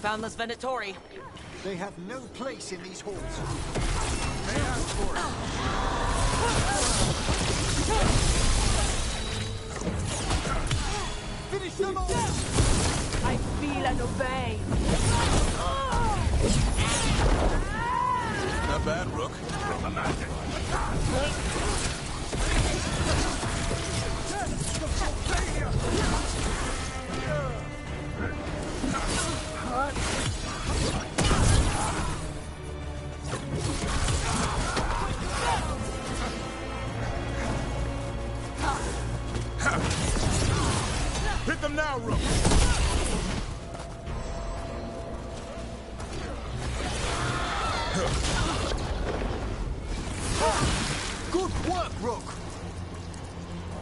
Found this Venatori. They have no place in these halls. They asked for it. Finish them all! I feel and obey. Not bad, Rook. Hit them now, Rook! Good work, Rook!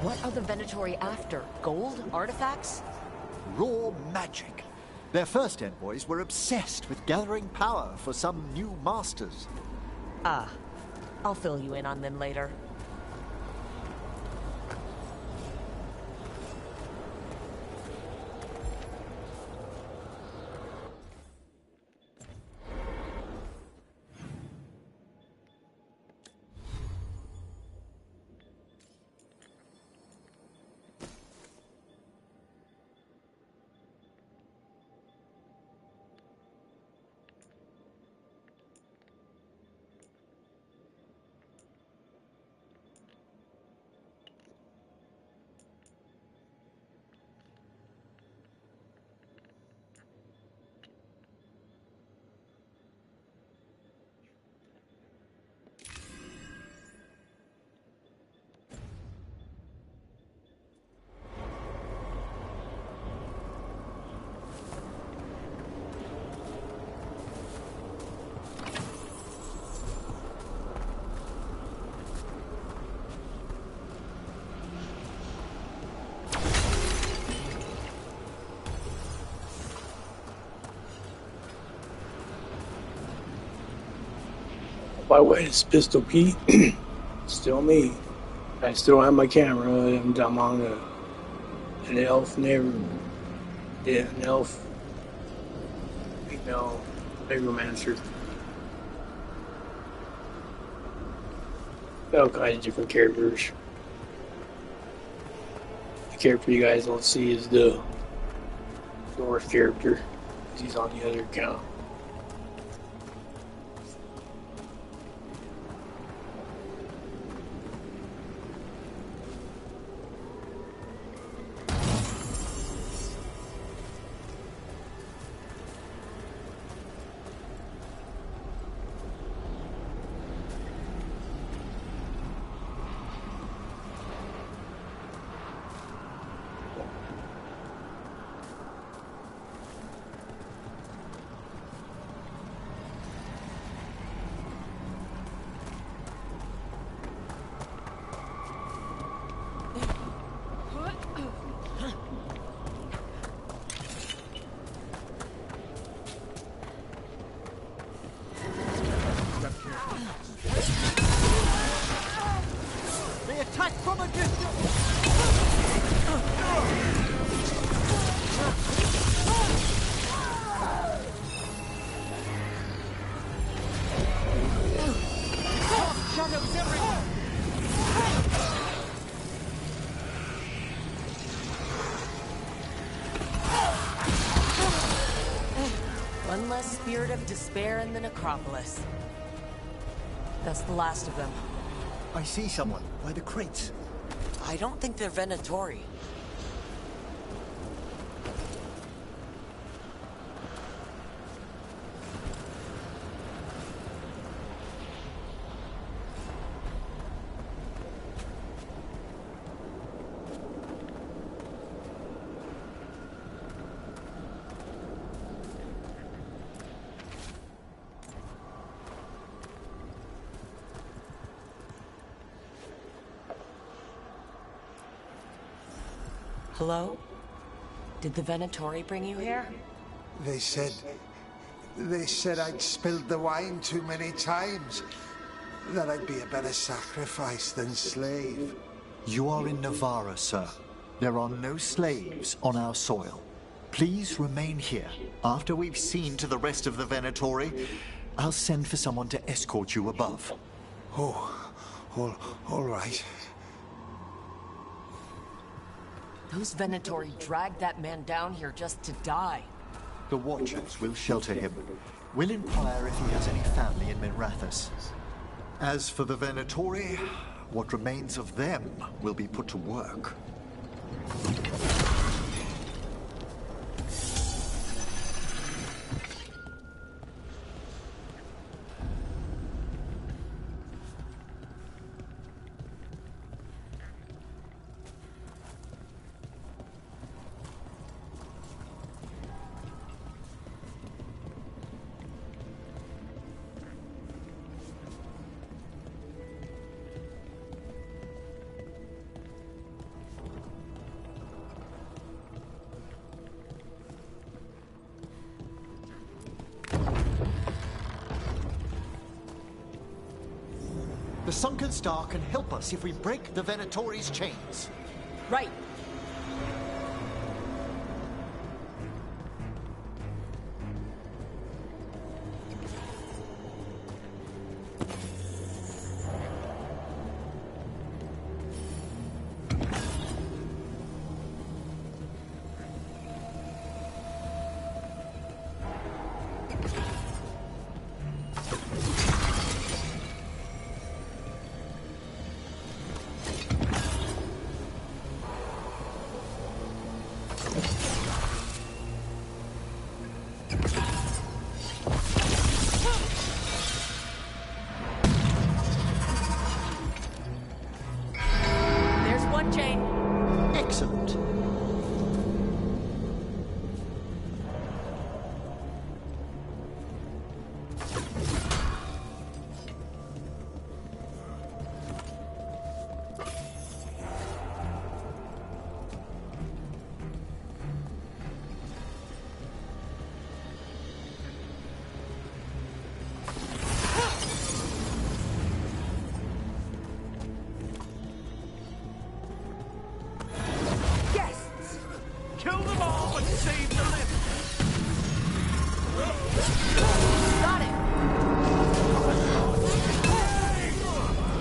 What are the Venatori after? Gold? Artifacts? Raw magic. Their first envoys were obsessed with gathering power for some new masters. Ah, I'll fill you in on them later. By the way, it's Pistol Pete. Still me. I still have my camera. I'm on an elf neighborhood. Yeah, an elf female necromancer. all kinds of different characters. The character you guys don't see is the North character. He's on the other account. They attack from a distance! Shadows everywhere! One less spirit of despair in the necropolis. That's the last of them. I see someone by the crates. I don't think they're Venatori. Hello? Did the Venatori bring you here? They said I'd spilled the wine too many times. That I'd be a better sacrifice than slave. You are in Navarra, sir. There are no slaves on our soil. Please remain here. After we've seen to the rest of the Venatori, I'll send for someone to escort you above. Oh, all right. Those Venatori dragged that man down here just to die. The Watchers will shelter him. We'll inquire if he has any family in Minrathous. As for the Venatori, what remains of them will be put to work. The Sunken Star can help us if we break the Venatori's chains. Right. Excellent. Kill them all, but save the living. Got it!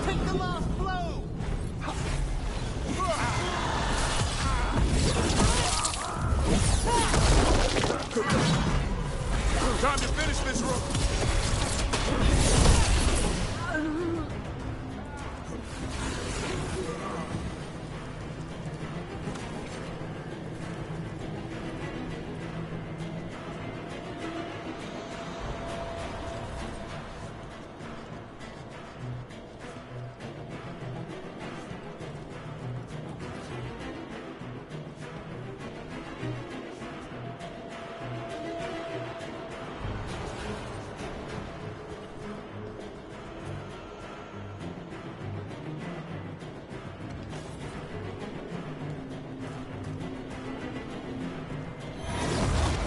Take them out! time to finish this room.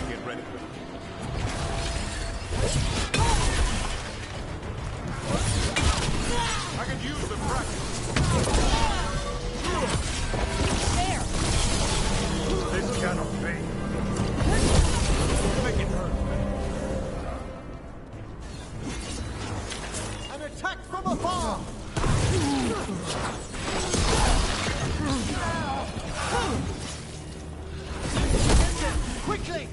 Get ready. I could use the practice. There! This cannot be. Make it hurt. An attack from afar! Quickly!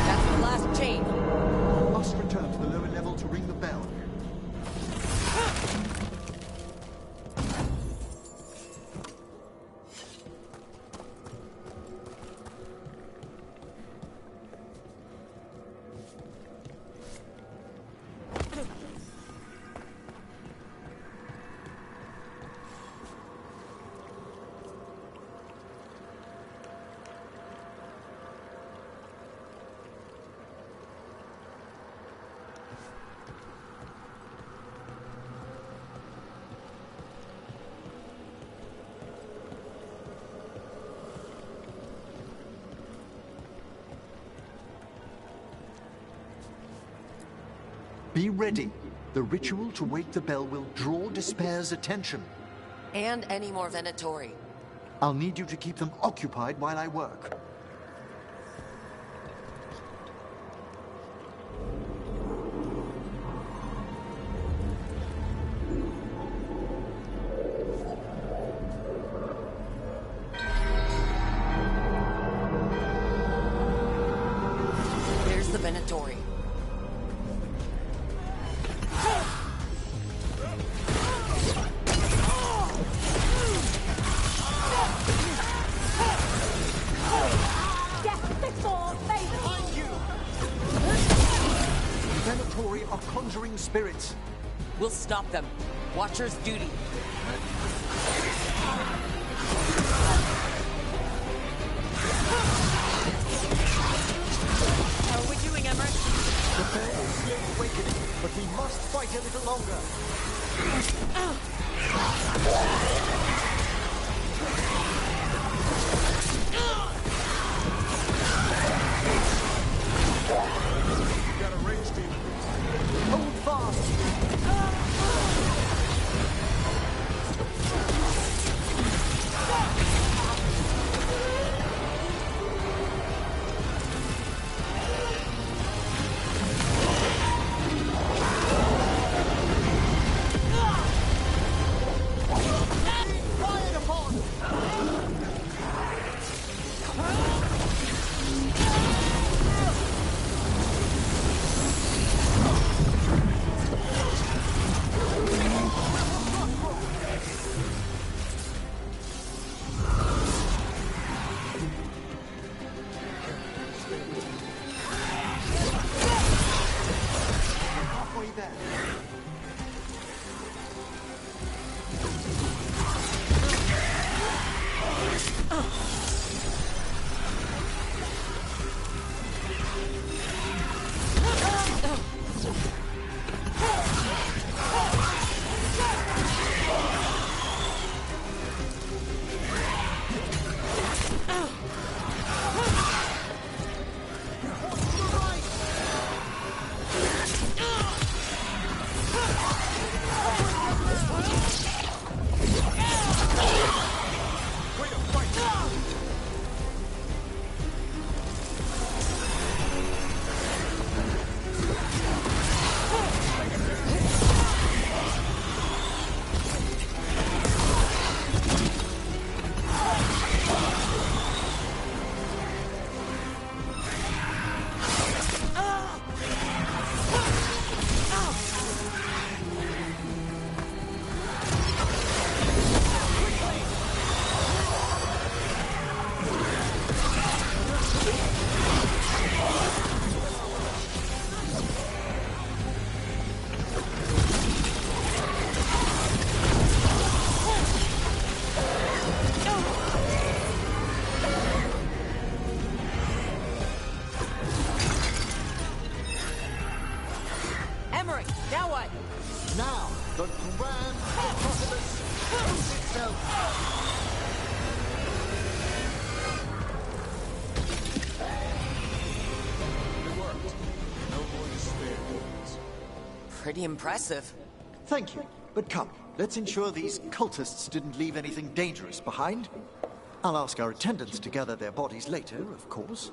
That's the last chain. Must return to the lower level to ring the bell. Be ready. The ritual to wake the bell will draw Despair's attention. And any more Venatori. I'll need you to keep them occupied while I work. There's the Venatori. Death before fate! Behind you! Venatori are conjuring spirits. We'll stop them. Watcher's duty. How are we doing, Emmerich? The bell is slowly awakening, but we must fight a little longer. You got a range team. Hold fast! Now, the grand necropolis shows itself! It worked. No more despair wounds. Pretty impressive. Thank you, but come, let's ensure these cultists didn't leave anything dangerous behind. I'll ask our attendants to gather their bodies later, of course.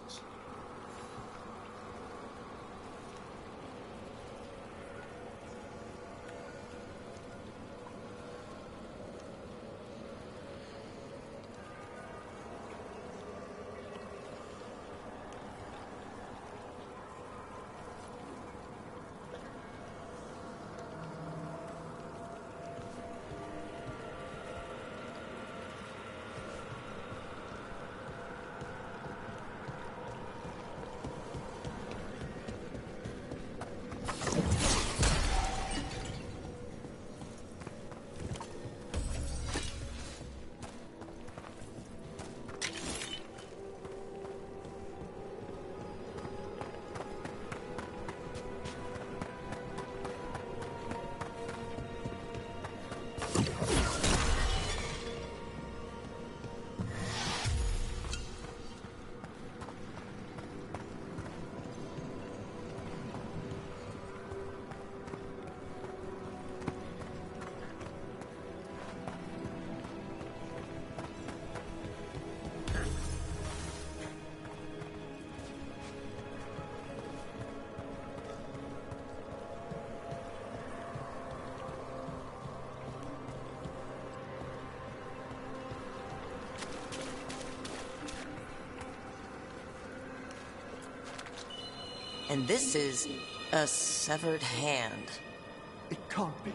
And this is a severed hand. It can't be.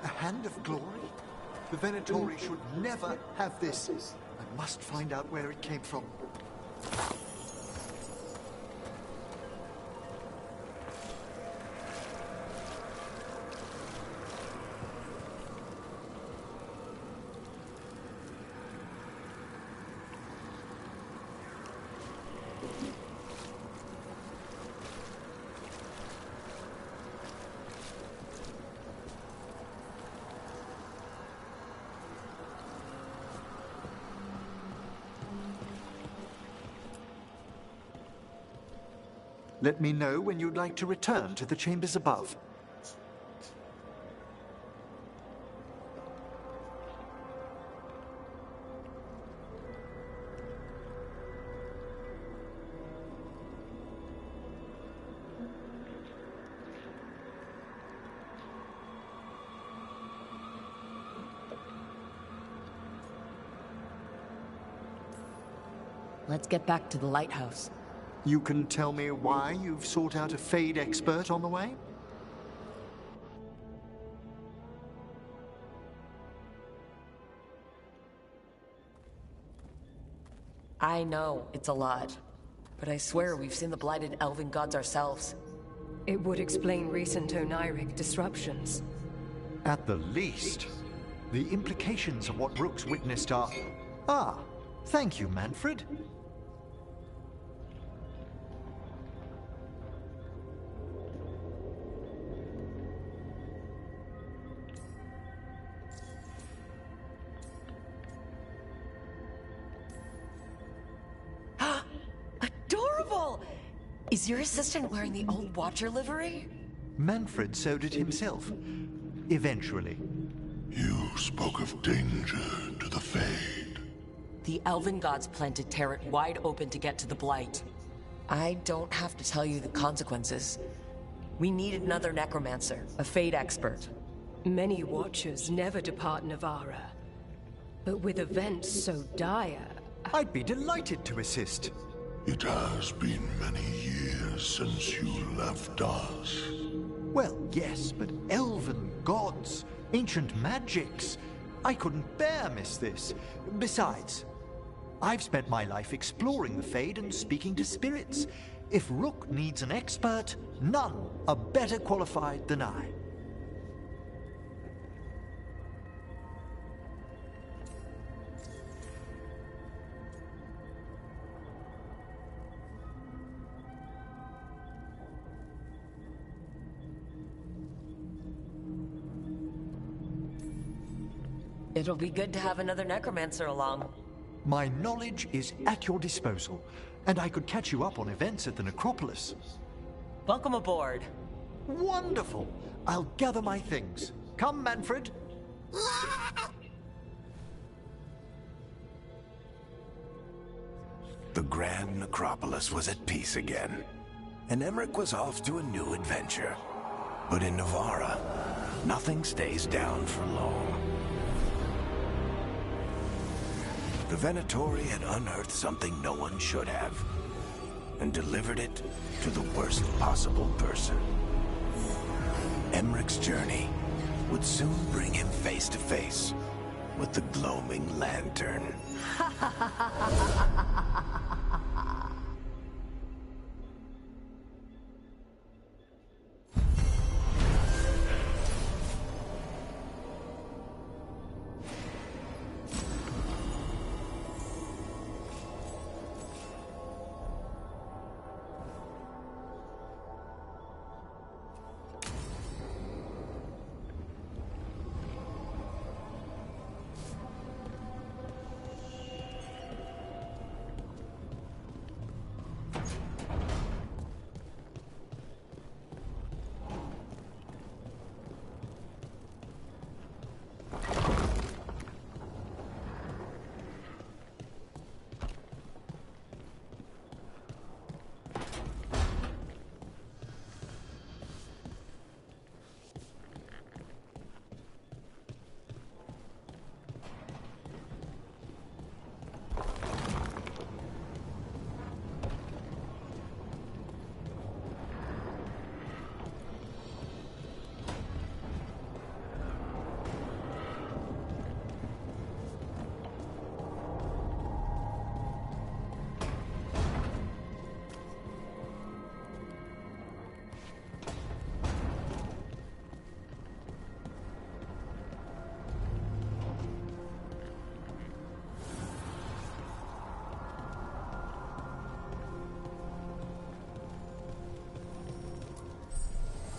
A hand of glory? The Venatori should never have this. I must find out where it came from. Let me know when you'd like to return to the chambers above. Let's get back to the lighthouse. You can tell me why you've sought out a Fade expert on the way? I know it's a lot, but I swear we've seen the blighted elven gods ourselves. It would explain recent Oniric disruptions. At the least, the implications of what Rook's witnessed are... Ah, thank you, Manfred. Adorable! Is your assistant wearing the old Watcher livery? Manfred sewed it himself. Eventually. You spoke of danger to the Fade. The elven gods plan to tear it wide open to get to the Blight. I don't have to tell you the consequences. We need another necromancer, a Fade expert. Many Watchers never depart Navara. But with events so dire... I'd be delighted to assist. It has been many years since you left us. Well, yes, but elven gods, ancient magics. I couldn't bear miss this. Besides, I've spent my life exploring the Fade and speaking to spirits. If Rook needs an expert, none are better qualified than I. It'll be good to have another necromancer along. My knowledge is at your disposal, and I could catch you up on events at the necropolis. Welcome aboard. Wonderful! I'll gather my things. Come, Manfred. The Grand Necropolis was at peace again, and Emmerich was off to a new adventure. But in Navarra, nothing stays down for long. The Venatori had unearthed something no one should have, and delivered it to the worst possible person. Emmerich's journey would soon bring him face to face with the gloaming lantern.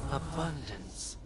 Abundance.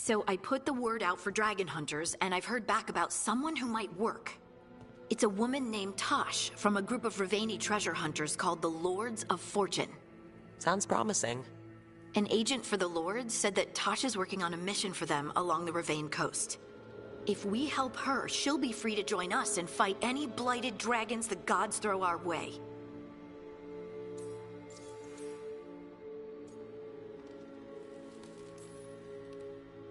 So I put the word out for dragon hunters, and I've heard back about someone who might work. It's a woman named Tosh from a group of Ravani treasure hunters called the Lords of Fortune. Sounds promising. An agent for the Lords said that Tosh is working on a mission for them along the Ravane coast. If we help her, she'll be free to join us and fight any blighted dragons the gods throw our way.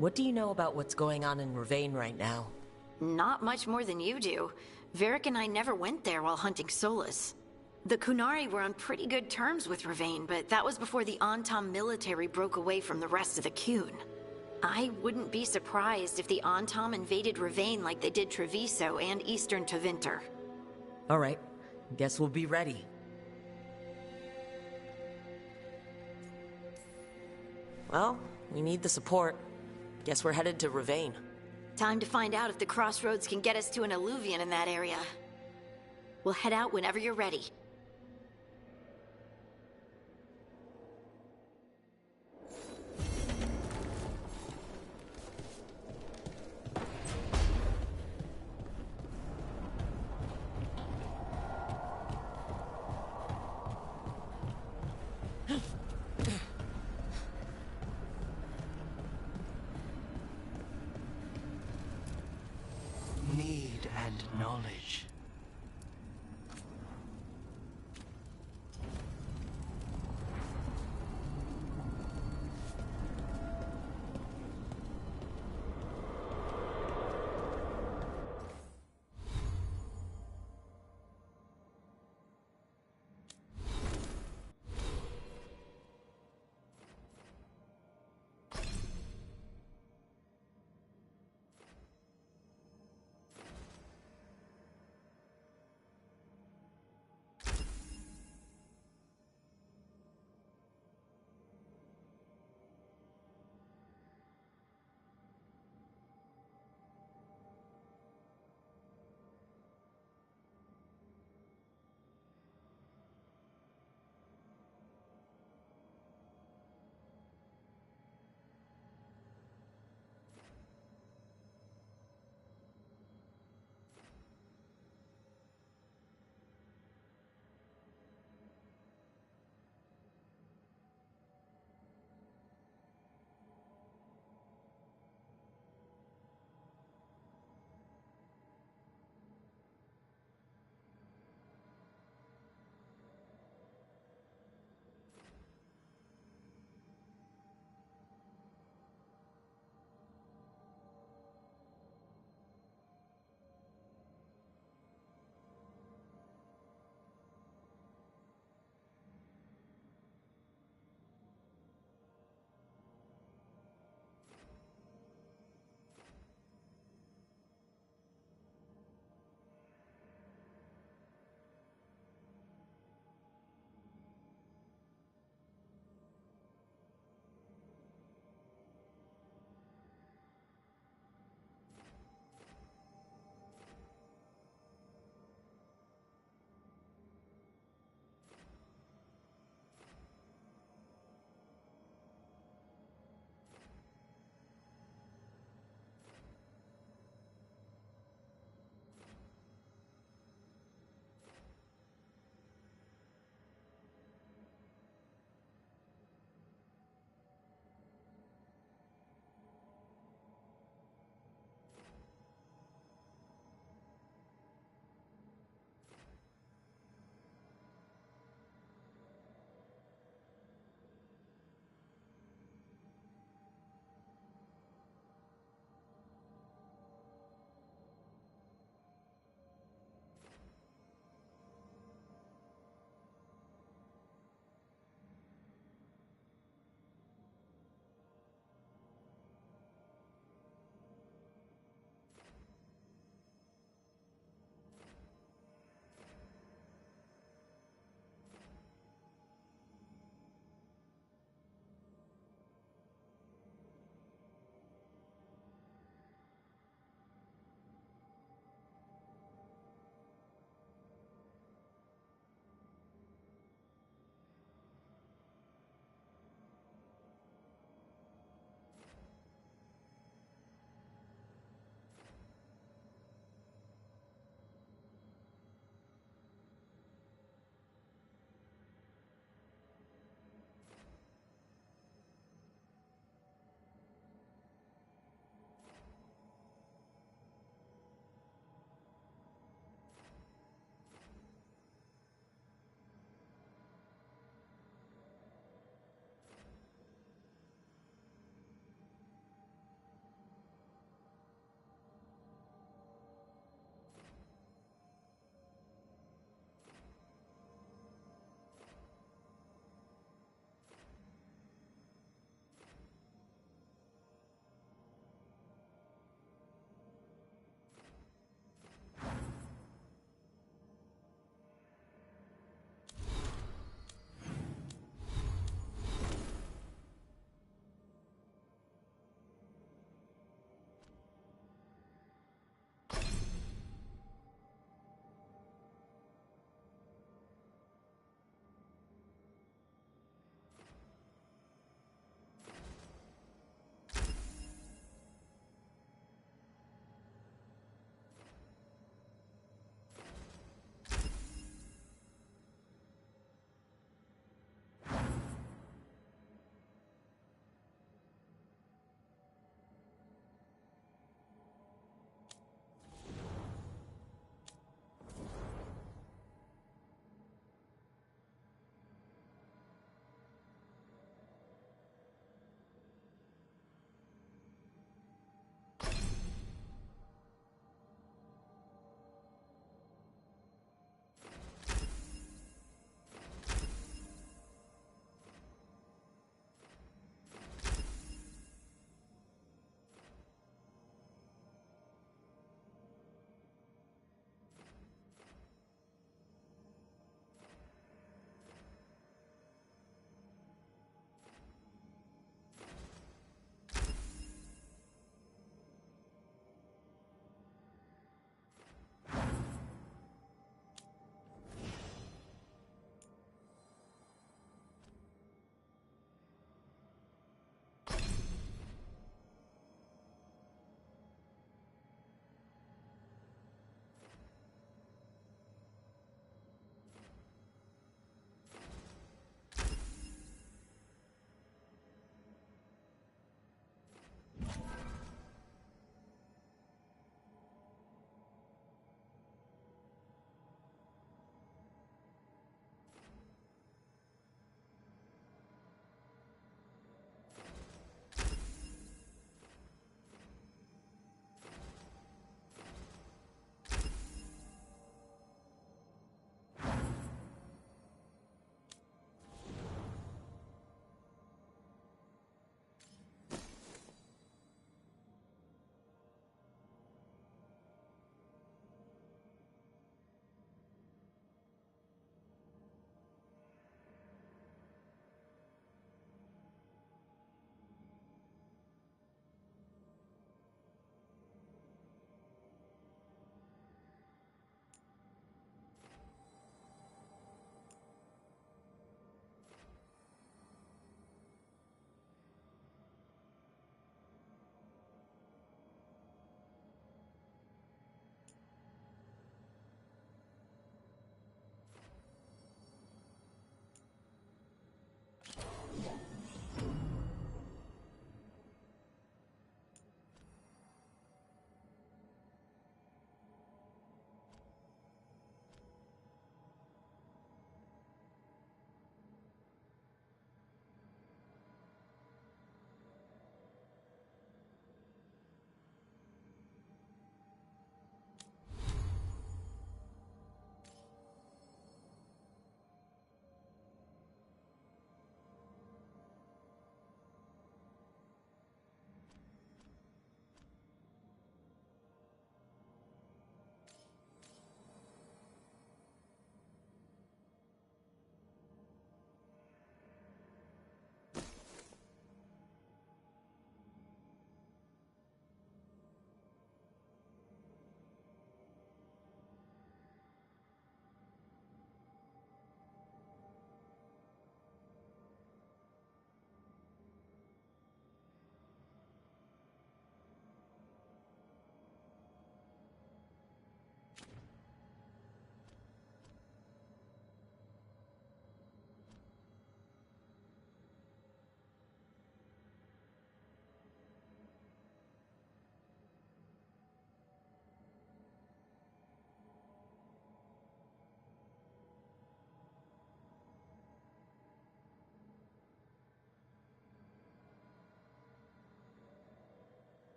What do you know about what's going on in Ravane right now? Not much more than you do. Varric and I never went there while hunting Solus. The Kunari were on pretty good terms with Ravane, but that was before the Antam military broke away from the rest of the Kun. I wouldn't be surprised if the Antam invaded Ravane like they did Treviso and Eastern Tevinter. Alright, guess we'll be ready. Well, we need the support. Guess we're headed to Ravane. Time to find out if the crossroads can get us to an alluvion in that area. We'll head out whenever you're ready. Need and knowledge.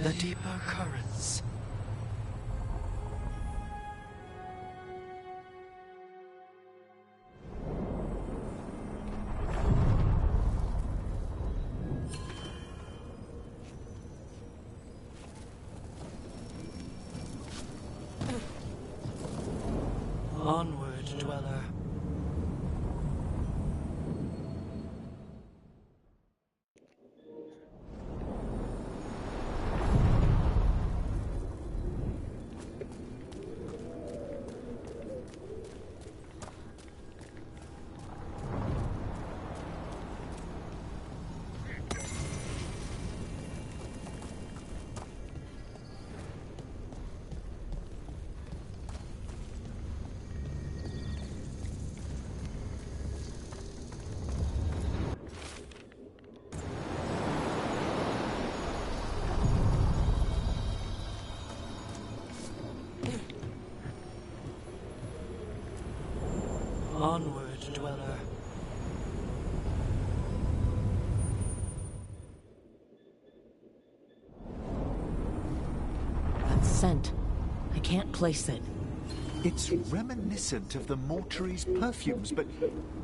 The deeper currents. Onward, dweller. Onward, dweller. That scent. I can't place it. It's reminiscent of the mortuary's perfumes, but...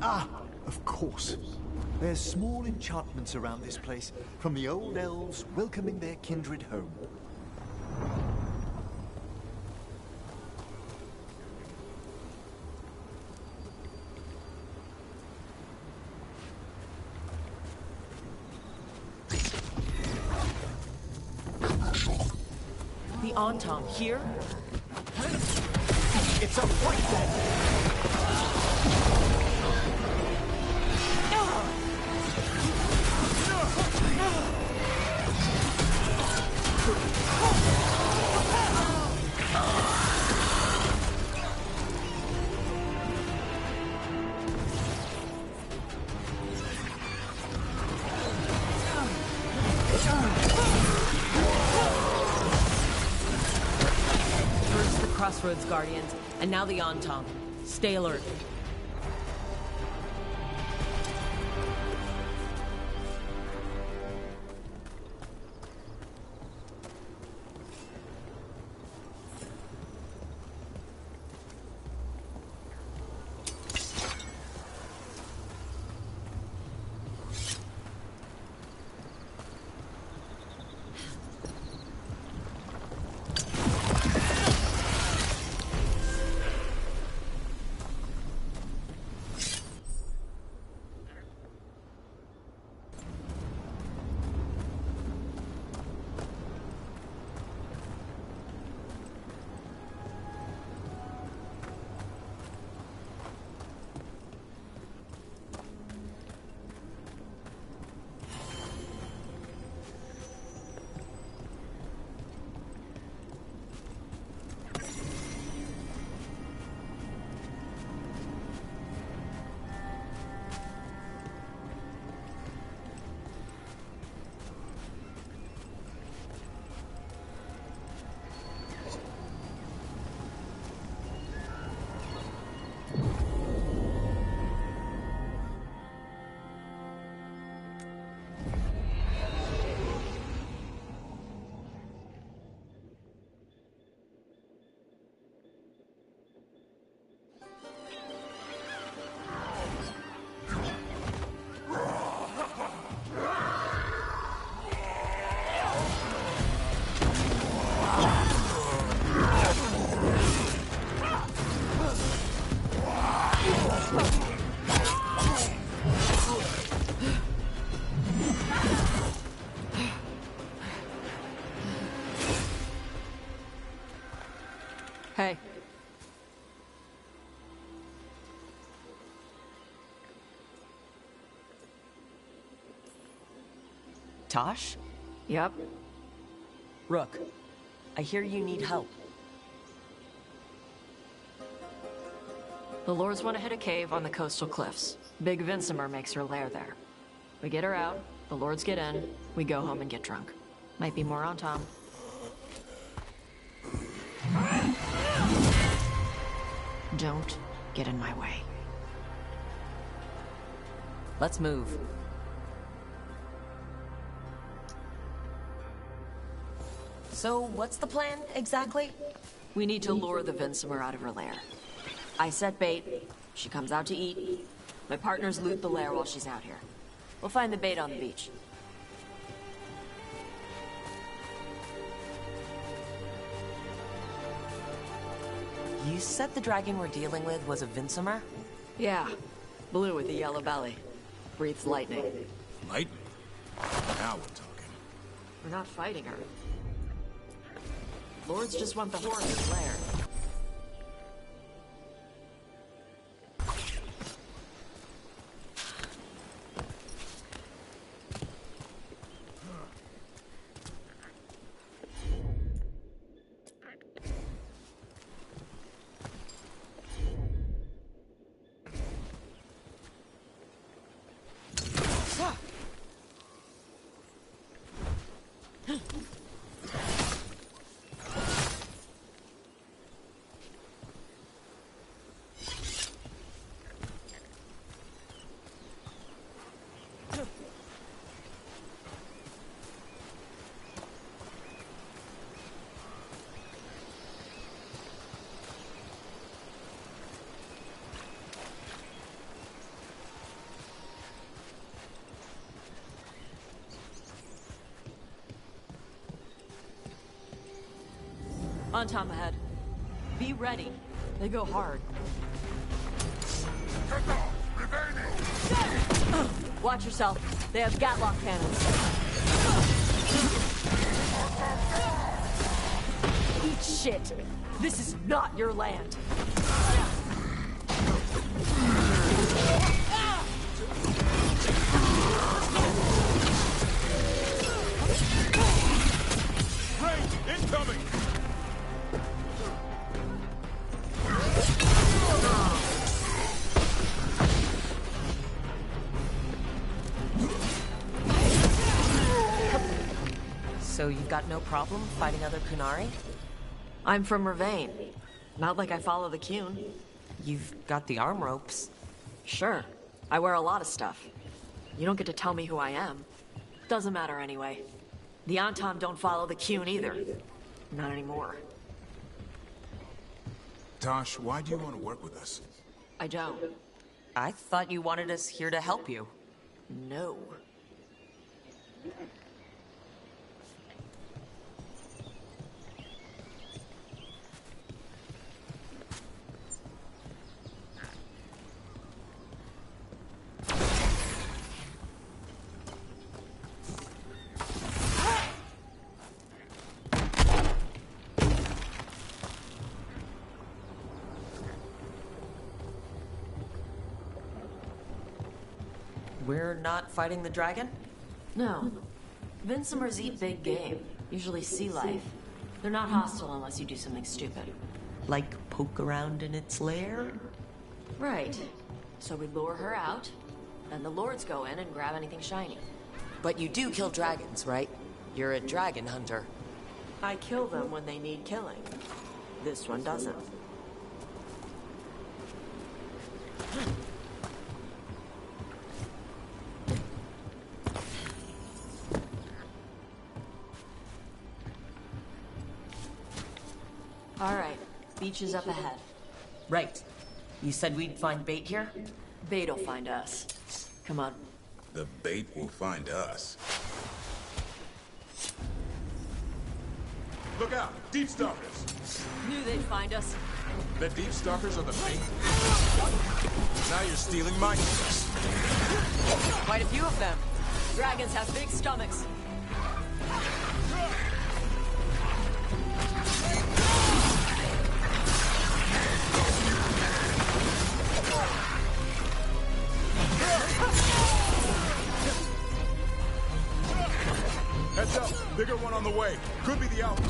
Ah, of course. There's small enchantments around this place, from the old elves welcoming their kindred home. The Antom here? It's a fight then! First the Crossroads Guardians, and now the Antom. Stay alert. Hey. Tosh? Yep. Rook, I hear you need help. The Lords want to hit a cave on the coastal cliffs. Big Vincimer makes her lair there. We get her out, the Lords get in, we go home and get drunk. Might be more on Tom. Don't get in my way. Let's move. So, what's the plan, exactly? We need to lure the Vincimer out of her lair. I set bait, she comes out to eat. My partners loot the lair while she's out here. We'll find the bait on the beach. You said the dragon we're dealing with was a Vincimer? Yeah, blue with a yellow belly. Breathes lightning. Lightning? Now we're talking. We're not fighting her. Lords just want the horn in the lair. On Tom ahead. Be ready. They go hard. Watch yourself. They have Gatlock cannons. Eat shit. This is not your land. Range incoming! So you've got no problem fighting other Kunari? I'm from Ravain. Not like I follow the Qun. You've got the arm ropes. Sure. I wear a lot of stuff. You don't get to tell me who I am. Doesn't matter anyway. The Anton don't follow the Qun either. Not anymore. Tosh, why do you want to work with us? I don't. I thought you wanted us here to help you. No. We're not fighting the dragon? No. Vincimers eat big game, usually sea life. They're not hostile unless you do something stupid. Like poke around in its lair? Right. So we lure her out, then the Lords go in and grab anything shiny. But you do kill dragons, right? You're a dragon hunter. I kill them when they need killing. This one doesn't. All right, beach is up ahead. Right. You said we'd find bait here? Bait'll find us. Come on. The bait will find us. Look out! Deep Stalkers! Knew they'd find us. The Deep Stalkers are the bait? Now you're stealing my tricks. Quite a few of them. Dragons have big stomachs. Heads up! Bigger one on the way. Could be the Alpha.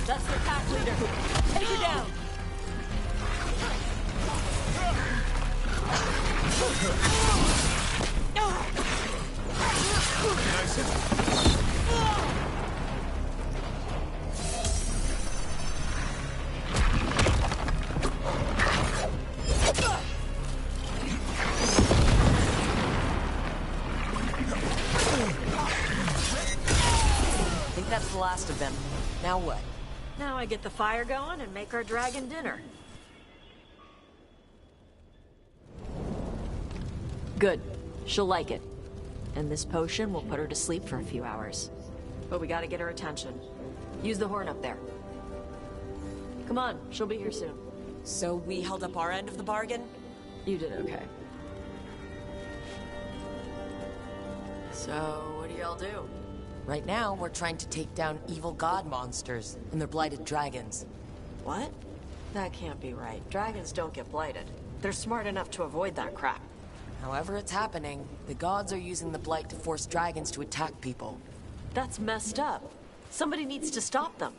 That's the pack leader. Take her down. last of them. Now what? Now I get the fire going and make our dragon dinner. Good. She'll like it. And this potion will put her to sleep for a few hours. But we gotta get her attention. Use the horn up there. Come on, she'll be here soon. So we held up our end of the bargain? You did okay. So, what do y'all do? Right now, we're trying to take down evil god monsters and their blighted dragons. What? That can't be right. Dragons don't get blighted. They're smart enough to avoid that crap. However it's happening, the gods are using the blight to force dragons to attack people. That's messed up. Somebody needs to stop them.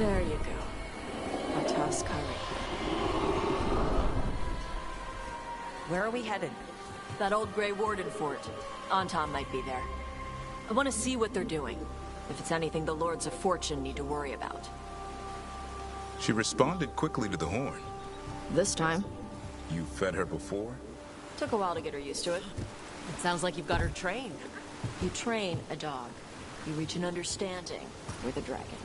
There you go. A toss curry. Where are we headed? That old Grey Warden fort. Anton might be there. I want to see what they're doing. If it's anything the Lords of Fortune need to worry about. She responded quickly to the horn. This time. You fed her before? Took a while to get her used to it. It sounds like you've got her trained. You train a dog. You reach an understanding with a dragon.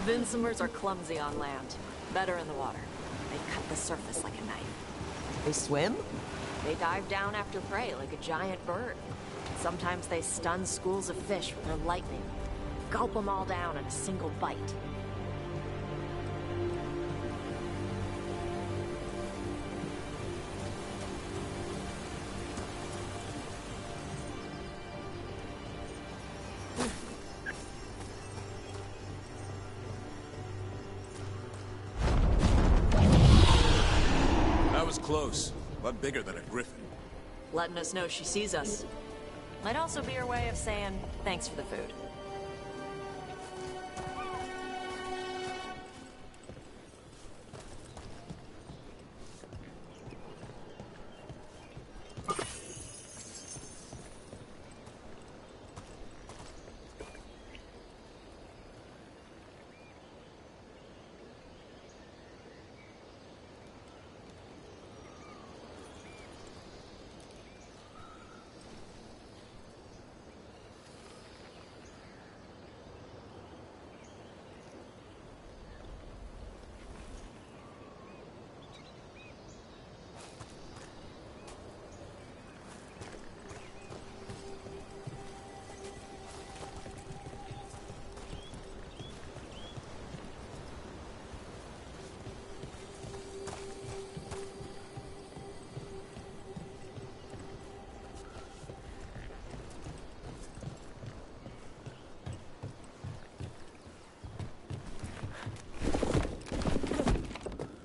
Vinsomers are clumsy on land, better in the water. They cut the surface like a knife. They swim? They dive down after prey like a giant bird. Sometimes they stun schools of fish with their lightning. Gulp them all down in a single bite. Close. A lot bigger than a griffin. Letting us know she sees us. Might also be her way of saying thanks for the food.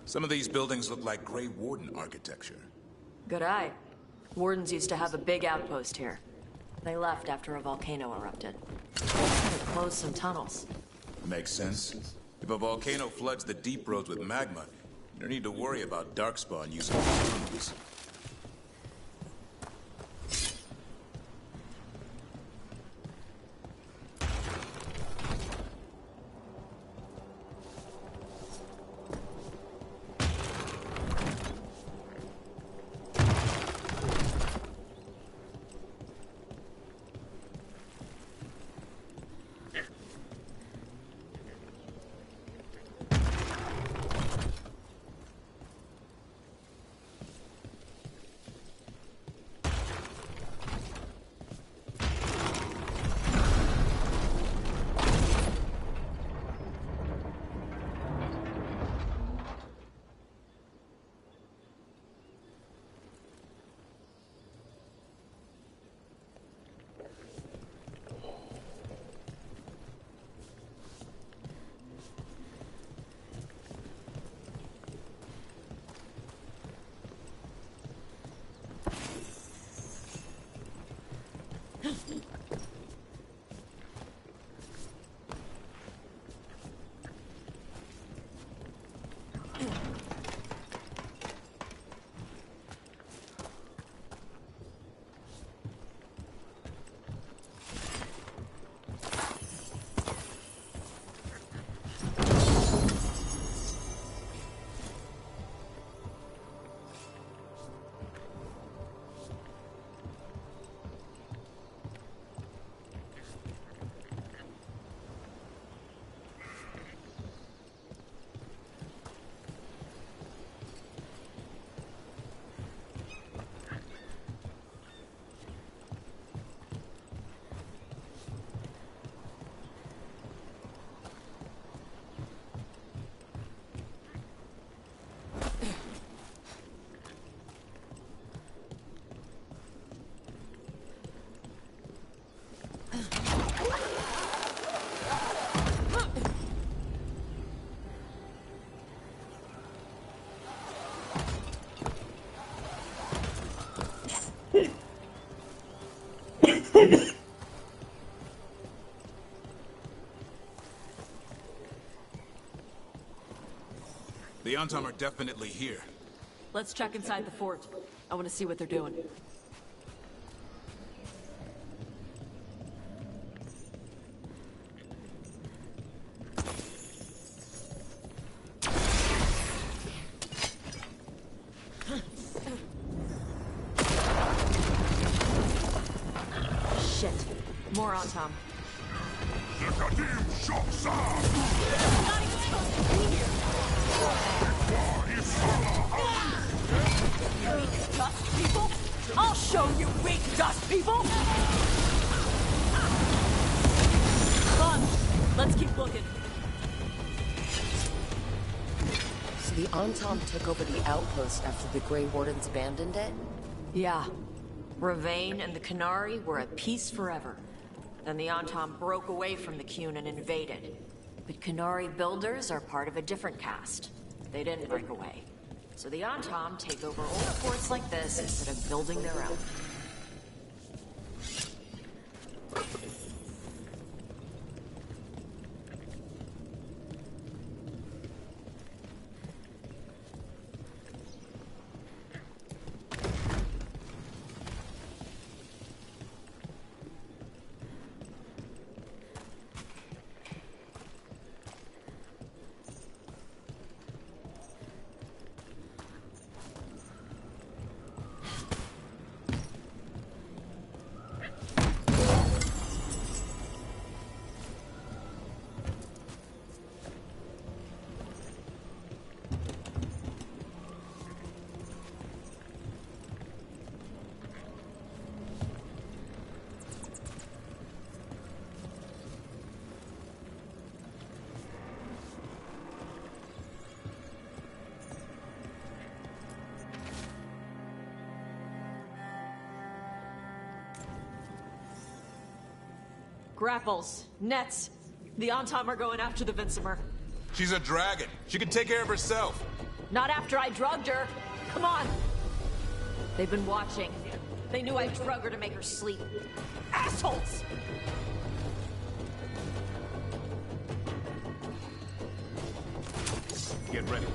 Some of these buildings look like Grey Warden architecture. Good eye. Wardens used to have a big outpost here. They left after a volcano erupted. They closed some tunnels. Makes sense. If a volcano floods the deep roads with magma, you don't need to worry about Darkspawn using tunnels. The Antom are definitely here. Let's check inside the fort. I want to see what they're doing. Shit. More Antom. Dust people? I'll show you weak dust people! Come on, let's keep looking. So the Antom took over the outpost after the Grey Wardens abandoned it? Yeah. Ravain and the Qunari were at peace forever. Then the Antom broke away from the Qun and invaded. But Qunari builders are part of a different caste. They didn't break away. So the Antom take over old forts like this instead of building their own. Grapples, nets. The Antom are going after the Vincimer. She's a dragon. She can take care of herself. Not after I drugged her. Come on. They've been watching. They knew I drug her to make her sleep. Assholes! Get ready.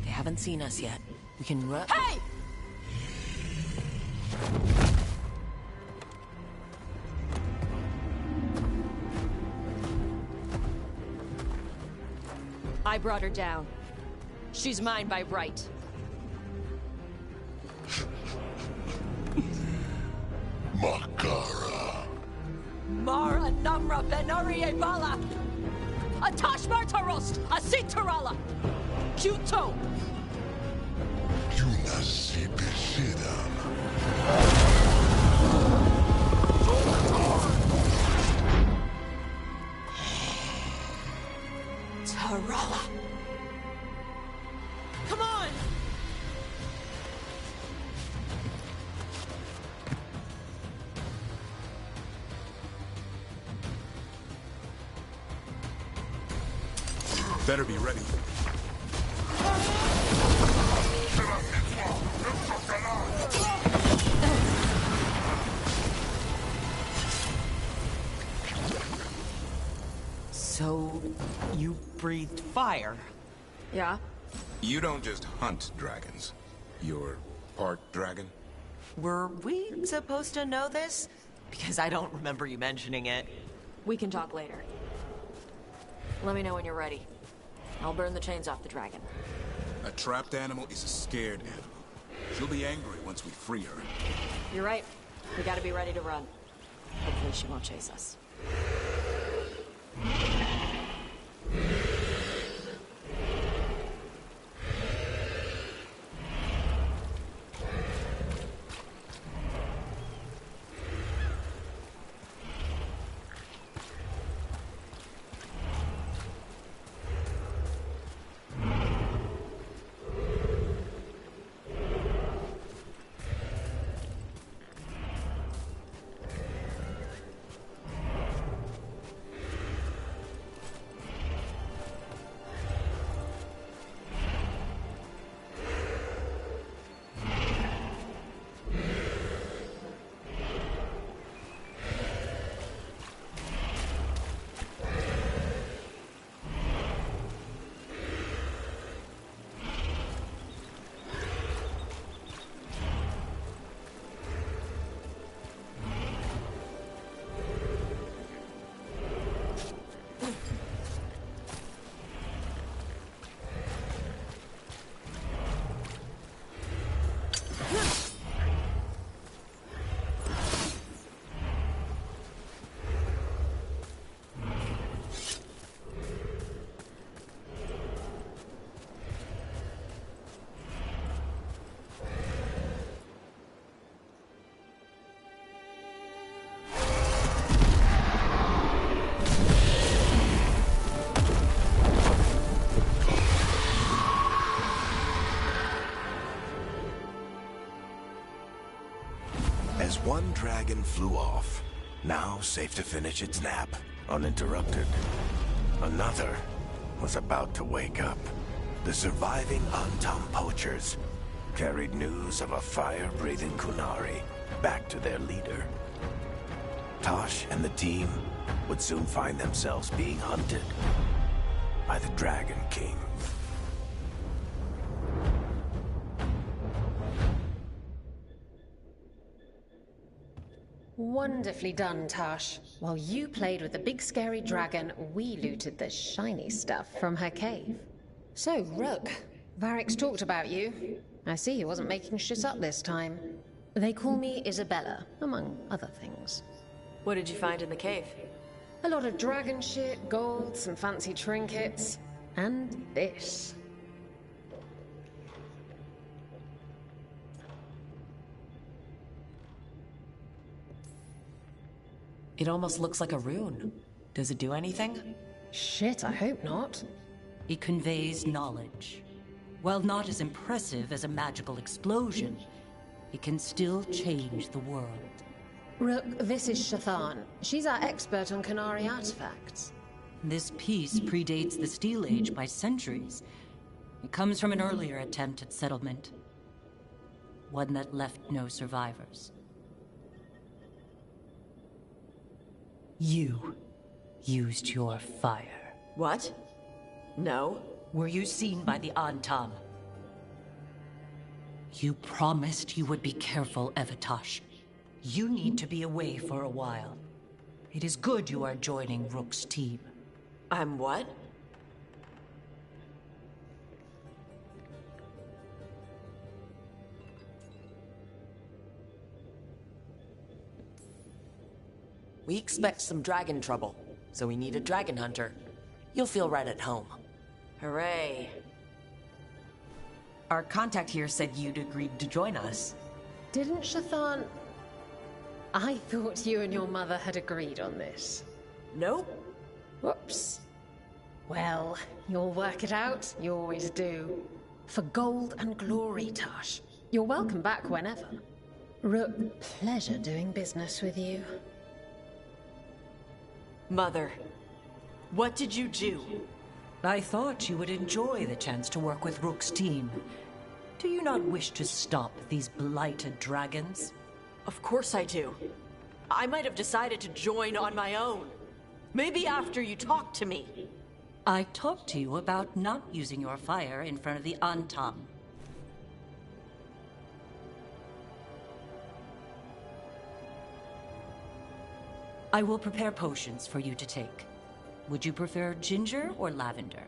Haven't seen us yet. We can run. Hey! I brought her down. She's mine by right. Makara. Mara Namra Venarie Bala! Atash Martarost! Asitarala! Kyuto! Yunasi Bishidam. Tarala! Come on! Better be ready. So, you breathed fire? Yeah? You don't just hunt dragons. You're part dragon? Were we supposed to know this? Because I don't remember you mentioning it. We can talk later. Let me know when you're ready. I'll burn the chains off the dragon. A trapped animal is a scared animal. She'll be angry once we free her. You're right. We gotta be ready to run. Hopefully she won't chase us. As one dragon flew off, now safe to finish its nap, uninterrupted, another was about to wake up. The surviving Antam poachers carried news of a fire-breathing Kunari back to their leader. Tosh and the team would soon find themselves being hunted by the Dragon King. Wonderfully done, Tosh. While you played with the big scary dragon, we looted the shiny stuff from her cave. So, Rook, Varric's talked about you. I see he wasn't making shit up this time. They call me Isabella, among other things. What did you find in the cave? A lot of dragon shit, gold, some fancy trinkets, and this. It almost looks like a rune. Does it do anything? Shit, I hope not. It conveys knowledge. While not as impressive as a magical explosion, it can still change the world. Rook, this is Shathan. She's our expert on Kunari artifacts. This piece predates the Steel Age by centuries. It comes from an earlier attempt at settlement. One that left no survivors. You used your fire. What? No. Were you seen by the Antam? You promised you would be careful, Evatosh. You need to be away for a while. It is good you are joining Rook's team. I'm what? We expect some dragon trouble, so we need a dragon hunter. You'll feel right at home. Hooray. Our contact here said you'd agreed to join us. Didn't Shathan... I thought you and your mother had agreed on this. Nope. Whoops. Well, you'll work it out. You always do. For gold and glory, Tosh. You're welcome back whenever. Rook, pleasure doing business with you. Mother, what did you do? I thought you would enjoy the chance to work with Rook's team. Do you not wish to stop these blighted dragons? Of course I do. I might have decided to join on my own. Maybe after you talked to me. I talked to you about not using your fire in front of the Antam. I will prepare potions for you to take. Would you prefer ginger or lavender?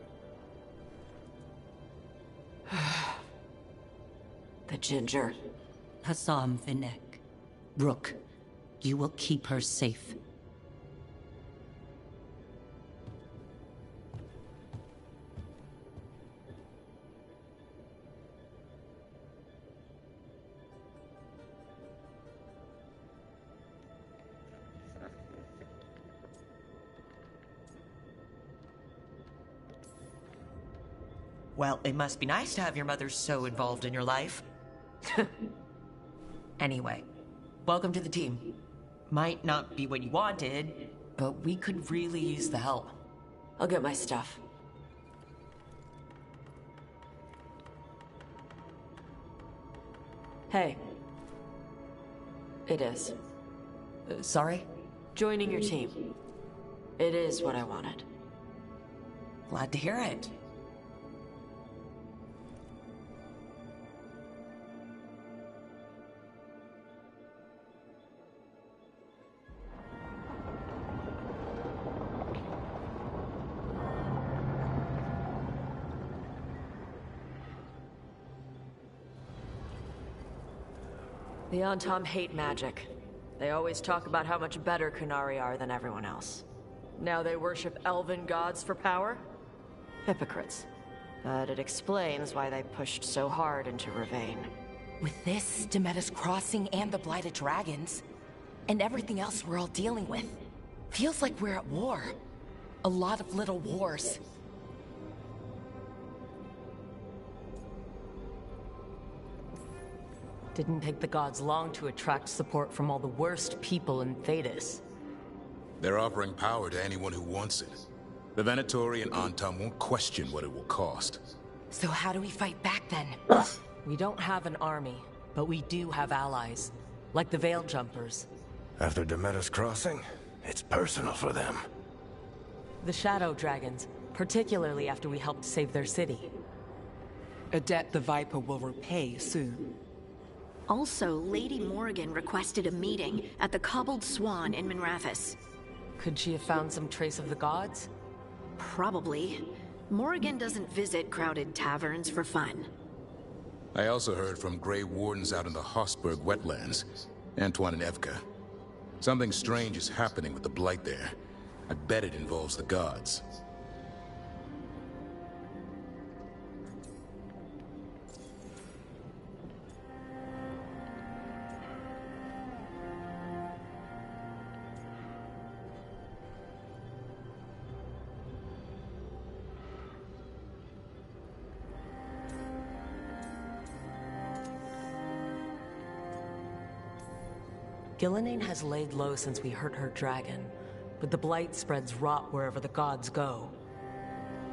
The ginger. Hassam Vinek. Rook, you will keep her safe. Well, it must be nice to have your mother so involved in your life. Anyway, welcome to the team. Might not be what you wanted, but we could really use the help. I'll get my stuff. Hey. It is. Sorry? Joining your team. It is what I wanted. Glad to hear it. The Antam hate magic. They always talk about how much better Kunari are than everyone else. Now they worship elven gods for power? Hypocrites. But it explains why they pushed so hard into Ravain. With this, Demeter's Crossing and the Blighted Dragons, and everything else we're all dealing with, feels like we're at war. A lot of little wars. Didn't take the gods long to attract support from all the worst people in Thedas. They're offering power to anyone who wants it. The Venatori and Antam won't question what it will cost. So how do we fight back then? We don't have an army, but we do have allies. Like the Veil Jumpers. After Demeter's crossing, it's personal for them. The Shadow Dragons, particularly after we helped save their city. A debt the Viper will repay soon. Also, Lady Morrigan requested a meeting at the Cobbled Swan in Minrathous. Could she have found some trace of the gods? Probably. Morrigan doesn't visit crowded taverns for fun. I also heard from Grey Wardens out in the Hossberg wetlands, Antoine and Evka. Something strange is happening with the Blight there. I bet it involves the gods. Gillenane has laid low since we hurt her dragon, but the Blight spreads rot wherever the gods go.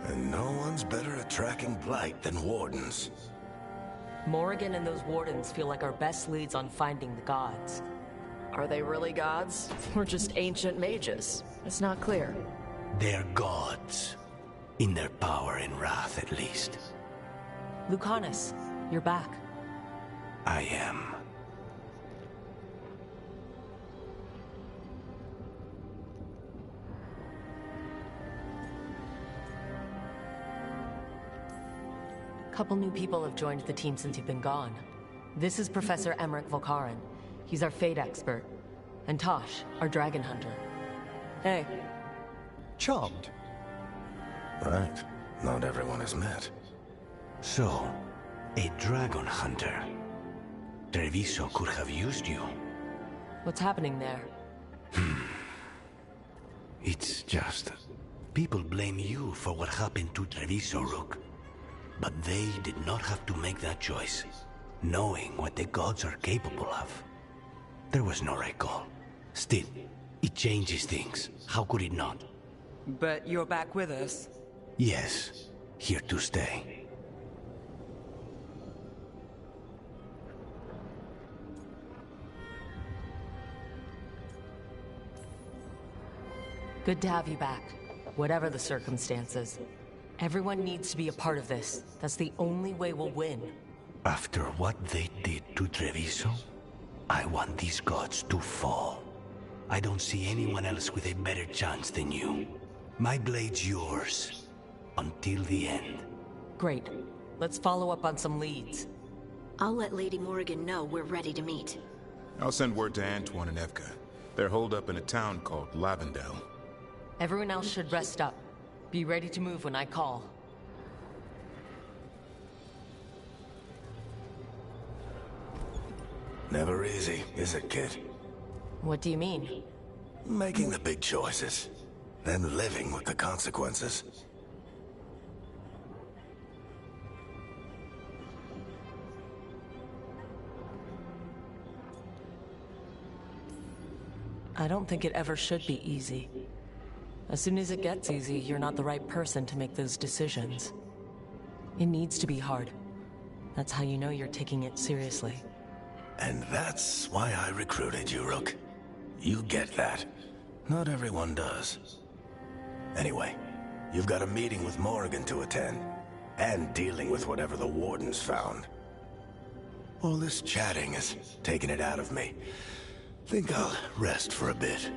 And no one's better at tracking Blight than Wardens. Morrigan and those Wardens feel like our best leads on finding the gods. Are they really gods? Or just ancient mages? It's not clear. They're gods. In their power and wrath, at least. Lucanus, you're back. I am. Couple new people have joined the team since you've been gone. This is Professor Emmerich Volkaren. He's our fate expert. And Tosh, our dragon hunter. Hey. Charmed. Right. Not everyone has met. So, a dragon hunter. Treviso could have used you. What's happening there? It's just... people blame you for what happened to Treviso, Rook. But they did not have to make that choice, knowing what the gods are capable of. There was no recall. Still, it changes things. How could it not? But you're back with us? Yes, here to stay. Good to have you back, whatever the circumstances. Everyone needs to be a part of this. That's the only way we'll win. After what they did to Treviso, I want these gods to fall. I don't see anyone else with a better chance than you. My blade's yours. Until the end. Great. Let's follow up on some leads. I'll let Lady Morrigan know we're ready to meet. I'll send word to Antoine and Evka. They're holed up in a town called Lavendel. Everyone else should rest up. Be ready to move when I call. Never easy, is it, kid? What do you mean? Making the big choices, then living with the consequences. I don't think it ever should be easy. As soon as it gets easy, you're not the right person to make those decisions. It needs to be hard. That's how you know you're taking it seriously. And that's why I recruited you, Rook. You get that. Not everyone does. Anyway, you've got a meeting with Morrigan to attend, and dealing with whatever the Wardens found. All this chatting is taking it out of me. Think I'll rest for a bit.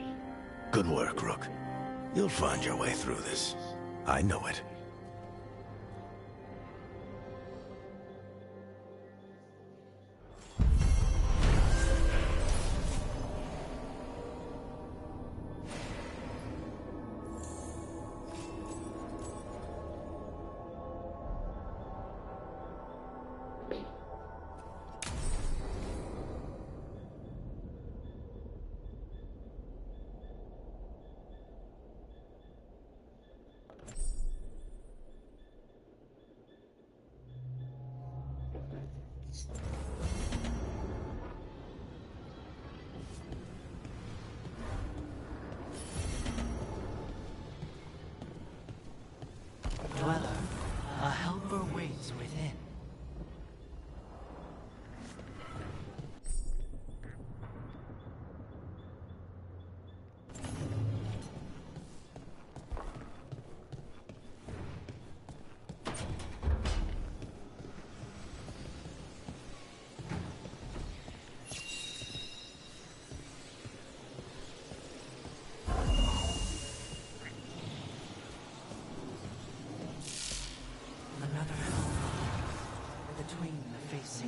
Good work, Rook. You'll find your way through this. I know it.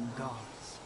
unseen gods.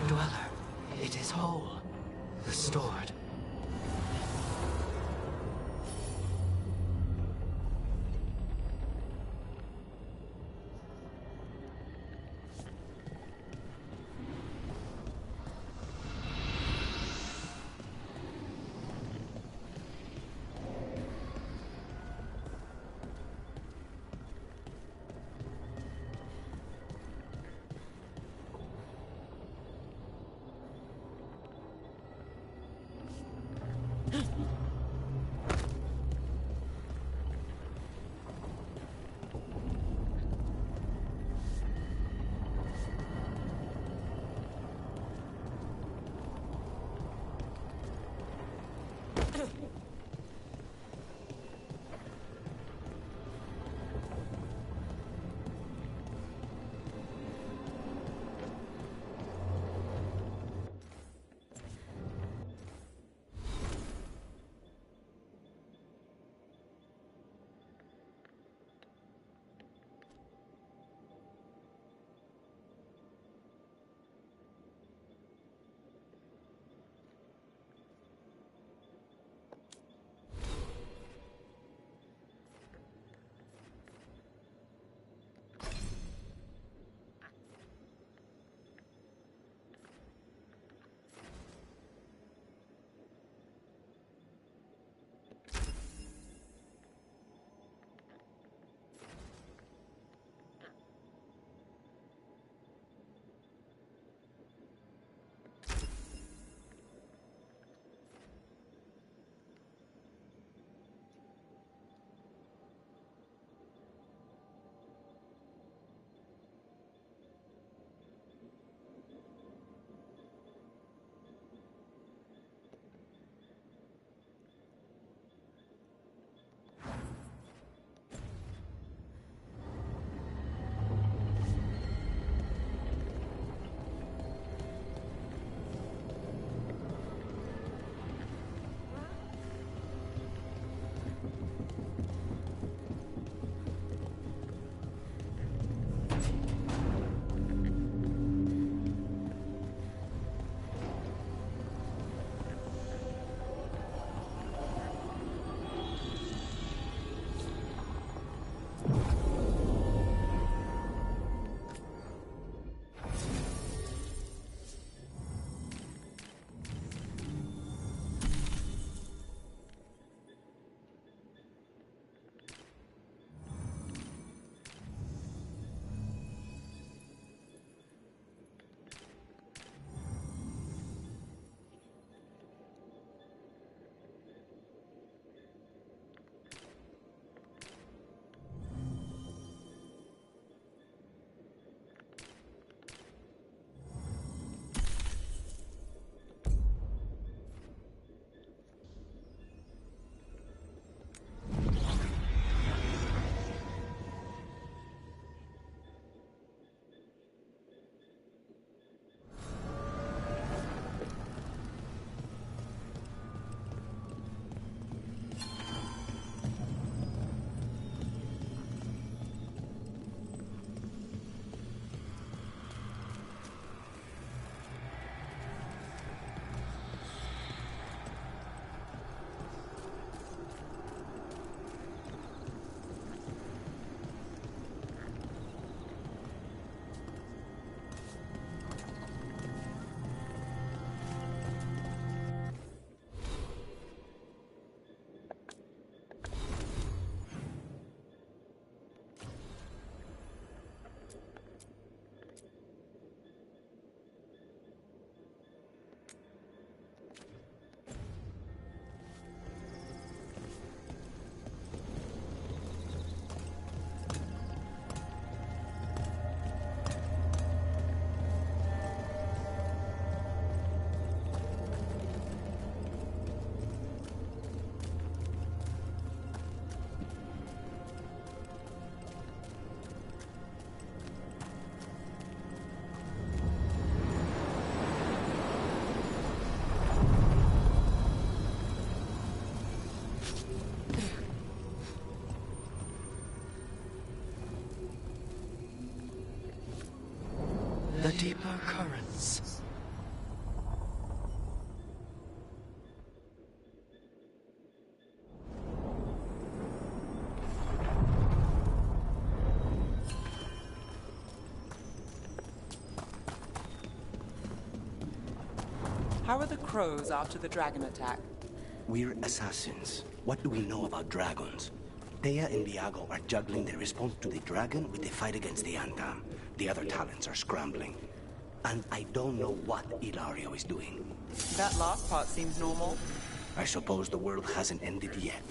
Dweller, it is whole, restored. deeper currents. How are the crows after the dragon attack? We're assassins. What do we know about dragons? Thea and Viago are juggling their response to the dragon with the fight against the Antam. The other talents are scrambling. And I don't know what Ilario is doing. That last part seems normal. I suppose the world hasn't ended yet.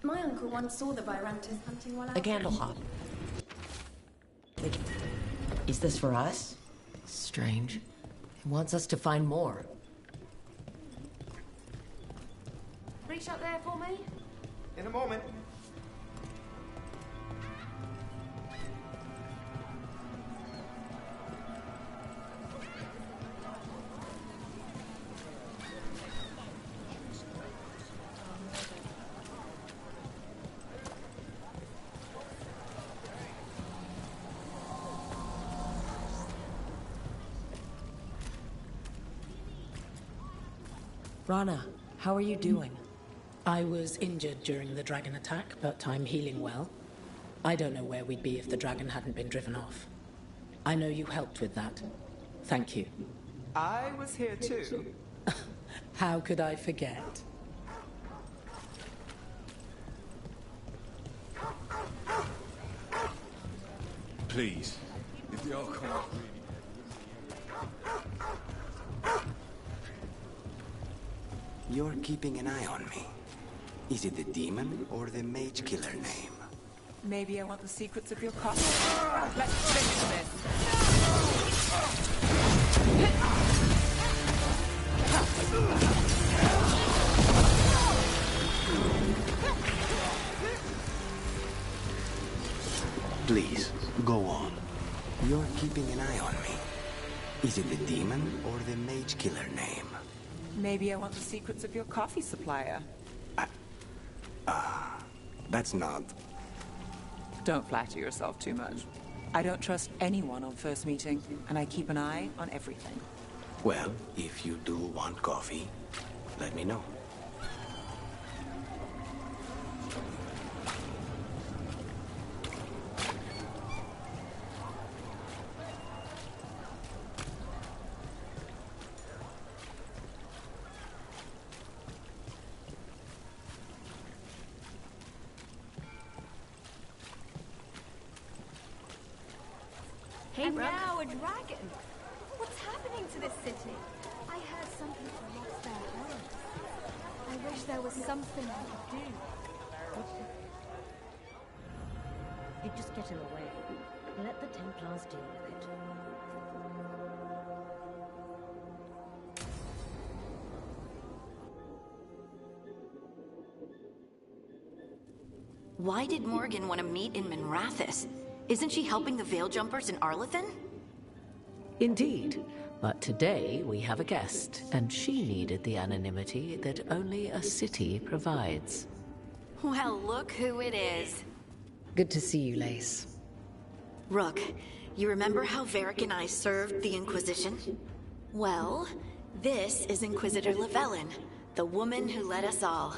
My uncle once saw the Virantas hunting while out. A candle hop. Is this for us? Strange. He wants us to find more. Reach up there for me. In a moment. Rana, how are you doing? I was injured during the dragon attack, but I'm healing well. I don't know where we'd be if the dragon hadn't been driven off. I know you helped with that. Thank you. I was here too. How could I forget? Please, if they all come out really... You're keeping an eye on me. Is it the demon or the mage killer name? Maybe I want the secrets of your costume. Let's finish this. Please, go on. You're keeping an eye on me. Is it the demon or the mage killer name? Maybe I want the secrets of your coffee supplier. That's not... Don't flatter yourself too much. I don't trust anyone on first meeting, and I keep an eye on everything. Well, if you do want coffee, let me know. Hey, and now a dragon. What's happening to this city? I heard some people lost their homes. I wish there was something I could do. You're just getting away. Let the Templars deal with it. Why did Morgan want to meet in Minrathous? Isn't she helping the Veil Jumpers in Arlathan? Indeed. But today we have a guest, and she needed the anonymity that only a city provides. Well, look who it is. Good to see you, Lace. Rook, you remember how Varric and I served the Inquisition? Well, this is Inquisitor Llewellyn, the woman who led us all.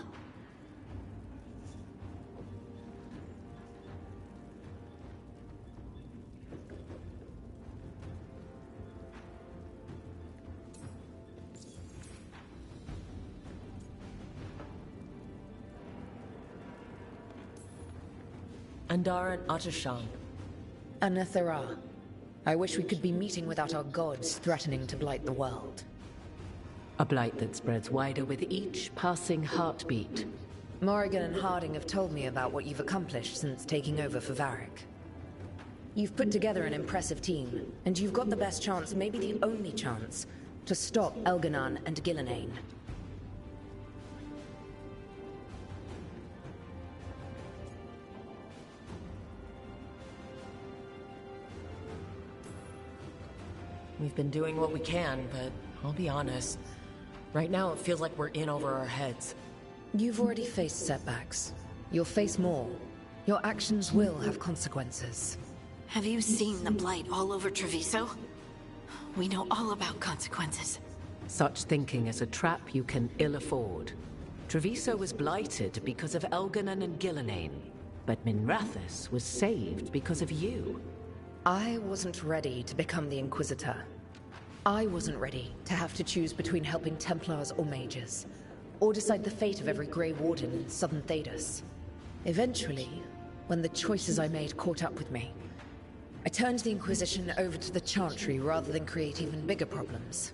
Andaran Atasham. Anathara. I wish we could be meeting without our gods threatening to blight the world. A blight that spreads wider with each passing heartbeat. Morrigan and Harding have told me about what you've accomplished since taking over for Varric. You've put together an impressive team, and you've got the best chance, maybe the only chance, to stop Elganon and Gillenane. We've been doing what we can, but I'll be honest. Right now it feels like we're in over our heads. You've already faced setbacks. You'll face more. Your actions will have consequences. Have you seen the blight all over Treviso? We know all about consequences. Such thinking is a trap you can ill afford. Treviso was blighted because of Elganon and Gillenane, but Minrathous was saved because of you. I wasn't ready to become the Inquisitor. I wasn't ready to have to choose between helping Templars or mages, or decide the fate of every Grey Warden in southern Thedas. Eventually, when the choices I made caught up with me, I turned the Inquisition over to the Chantry rather than create even bigger problems.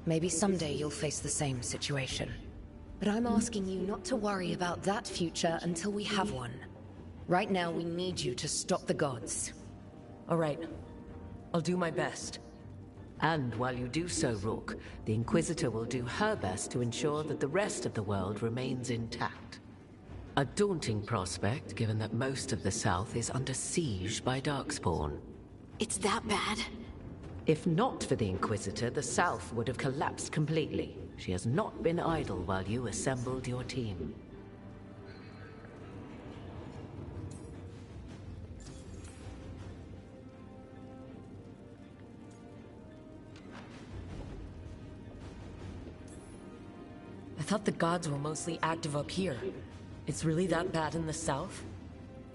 Maybe someday you'll face the same situation. But I'm asking you not to worry about that future until we have one. Right now, we need you to stop the gods. All right. I'll do my best. And while you do so, Rook, the Inquisitor will do her best to ensure that the rest of the world remains intact. A daunting prospect, given that most of the South is under siege by Darkspawn. It's that bad? If not for the Inquisitor, the South would have collapsed completely. She has not been idle while you assembled your team. I thought the gods were mostly active up here. It's really that bad in the south?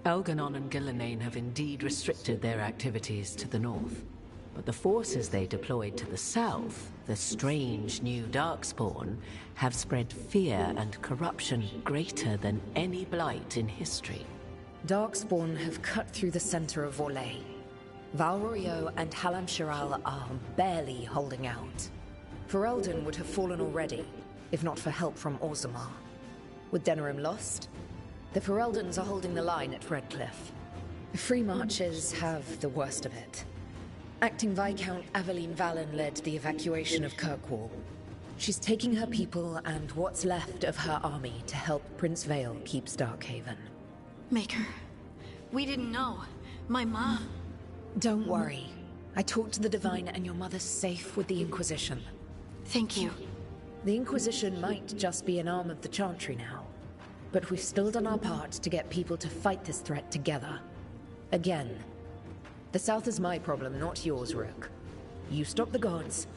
Elganon and Gillenane have indeed restricted their activities to the north. But the forces they deployed to the south, the strange new Darkspawn, have spread fear and corruption greater than any blight in history. Darkspawn have cut through the center of Orlais. Val Royeaux and Halam Shiral are barely holding out. Ferelden would have fallen already, if not for help from Orzammar. With Denerim lost, the Fereldans are holding the line at Redcliffe. The Free Marchers have the worst of it. Acting Viscount Aveline Vallon led the evacuation of Kirkwall. She's taking her people and what's left of her army to help Prince Vale keep Starkhaven. Maker, we didn't know. My mom... Don't worry. I talked to the Divine and your mother's safe with the Inquisition. Thank you. The Inquisition might just be an arm of the Chantry now, but we've still done our part to get people to fight this threat together. Again, the South is my problem, not yours, Rook. You stop the gods,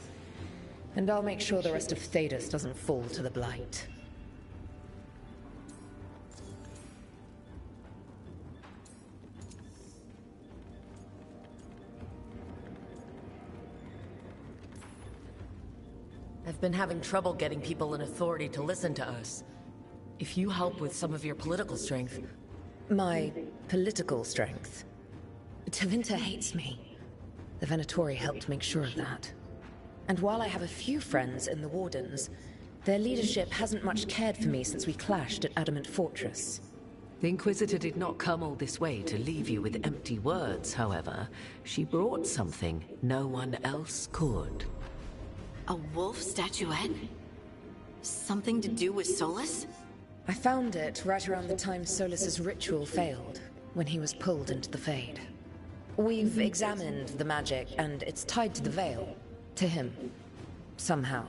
and I'll make sure the rest of Thedas doesn't fall to the Blight. I've been having trouble getting people in authority to listen to us. If you help with some of your political strength... My political strength? Tevinter hates me. The Venatori helped make sure of that. And while I have a few friends in the Wardens, their leadership hasn't much cared for me since we clashed at Adamant Fortress. The Inquisitor did not come all this way to leave you with empty words, however. She brought something no one else could. A wolf statuette? Something to do with Solus? I found it right around the time Solus's ritual failed, when he was pulled into the Fade. We've examined the magic, and it's tied to the Veil. To him. Somehow.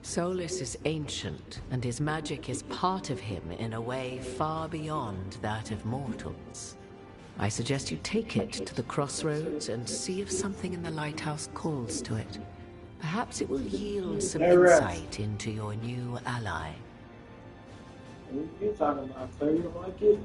Solus is ancient, and his magic is part of him in a way far beyond that of mortals. I suggest you take it to the crossroads and see if something in the lighthouse calls to it. Perhaps it will yield some insight into your new ally. What are you talking about? Play you like it?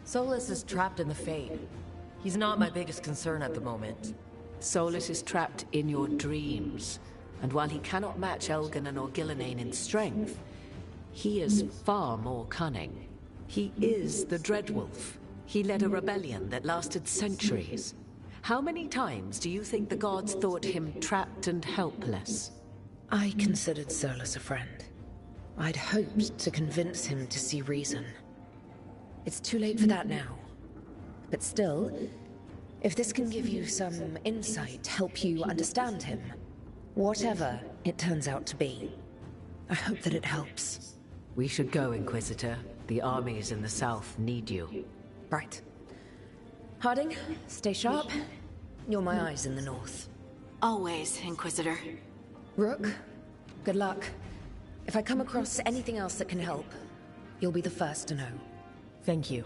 Solus is trapped in the Fade. He's not my biggest concern at the moment. Solus is trapped in your dreams, and while he cannot match Elgin or Gillenane in strength, he is far more cunning. He is the Dreadwolf. He led a rebellion that lasted centuries. How many times do you think the gods thought him trapped and helpless? I considered Solus a friend. I'd hoped to convince him to see reason. It's too late for that now. But still, if this can give you some insight, help you understand him, whatever it turns out to be, I hope that it helps. We should go, Inquisitor. The armies in the south need you. Right. Harding, stay sharp. You're my eyes in the north. Always, Inquisitor. Rook, good luck. If I come across anything else that can help, you'll be the first to know. Thank you.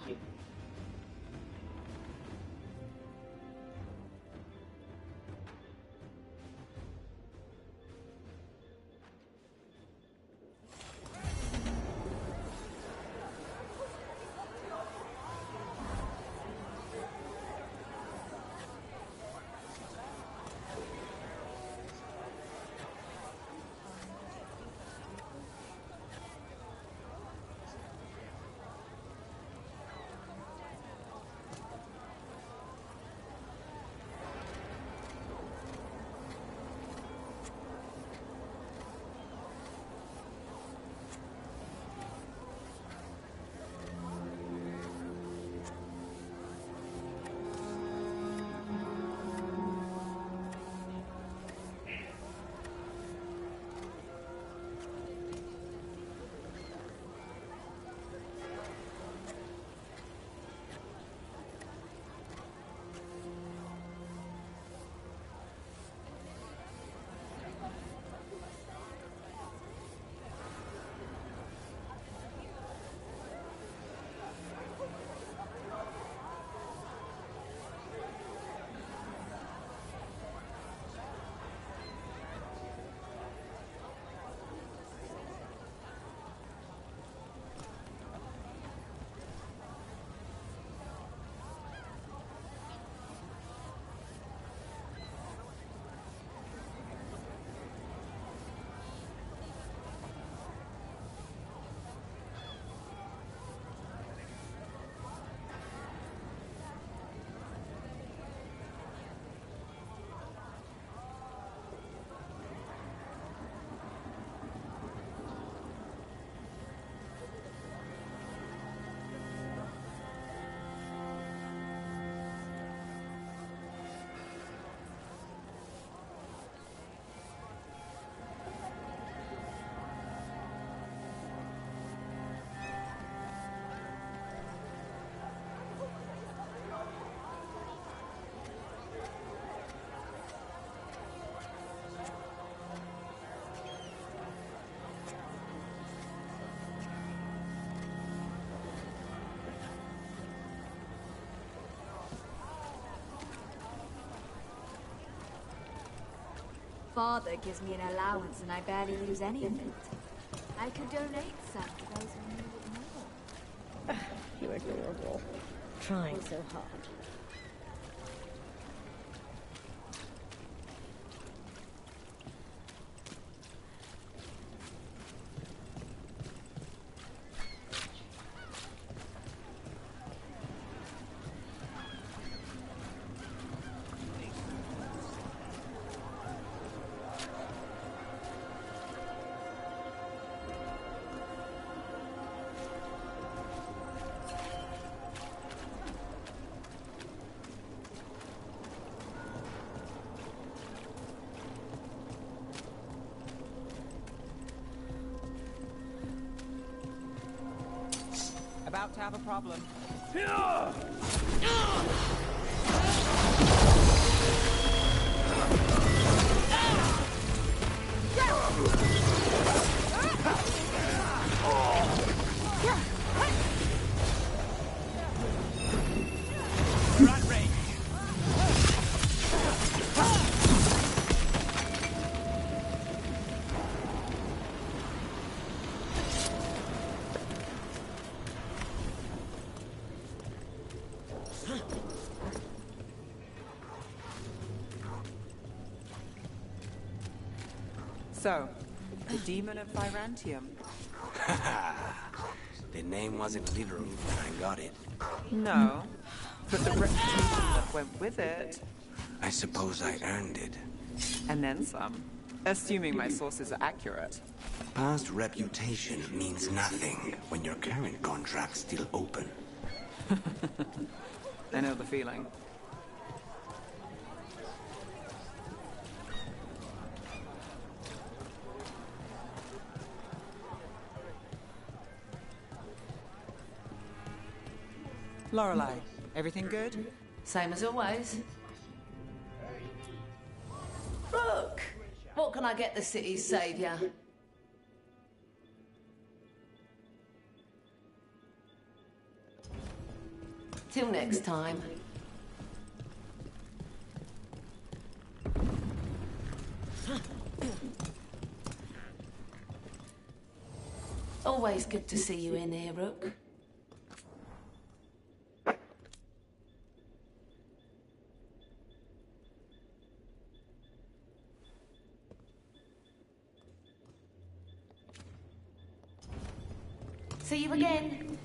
Father gives me an allowance and I barely use any of it. I could donate some to those who need it more. You're adorable. Trying so hard. About to have a problem. So, the Demon of Virantium. The name wasn't literal when I got it. No, but the reputation that went with it. I suppose I earned it. And then some. Assuming my sources are accurate. Past reputation means nothing when your current contract's still open. I know the feeling. Lorelei, everything good? Same as always. Look! What can I get the city's saviour? Till next time. Always good to see you in here, Rook. See you again.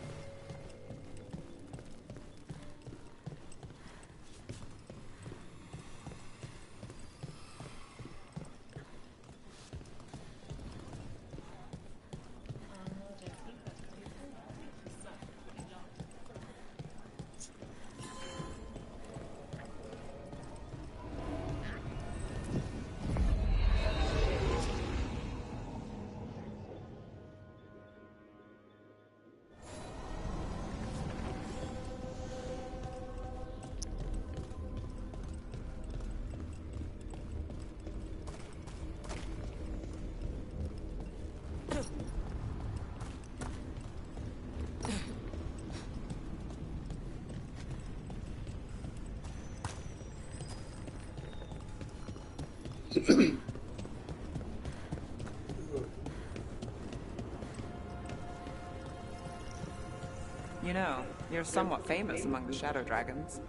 You know, you're somewhat famous among the Shadow Dragons.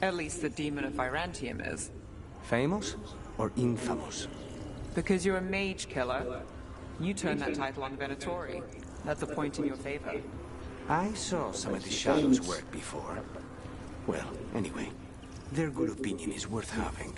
At least the Demon of Virantium is. Famous or infamous? Because you're a mage killer. You turned that title on Venatori. That's a point in your favor. I saw some of the Shadows' work before. Well, anyway, their good opinion is worth having.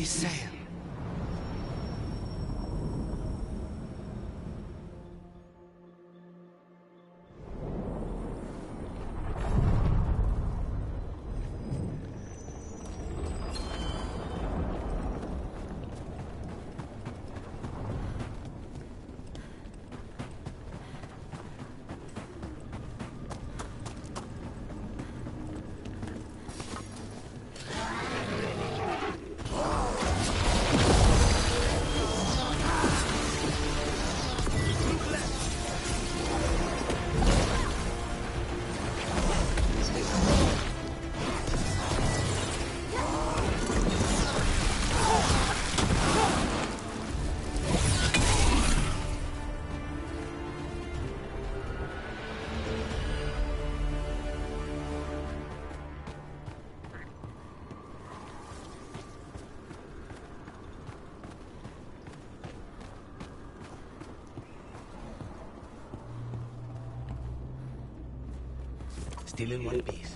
We sail. Still in one piece.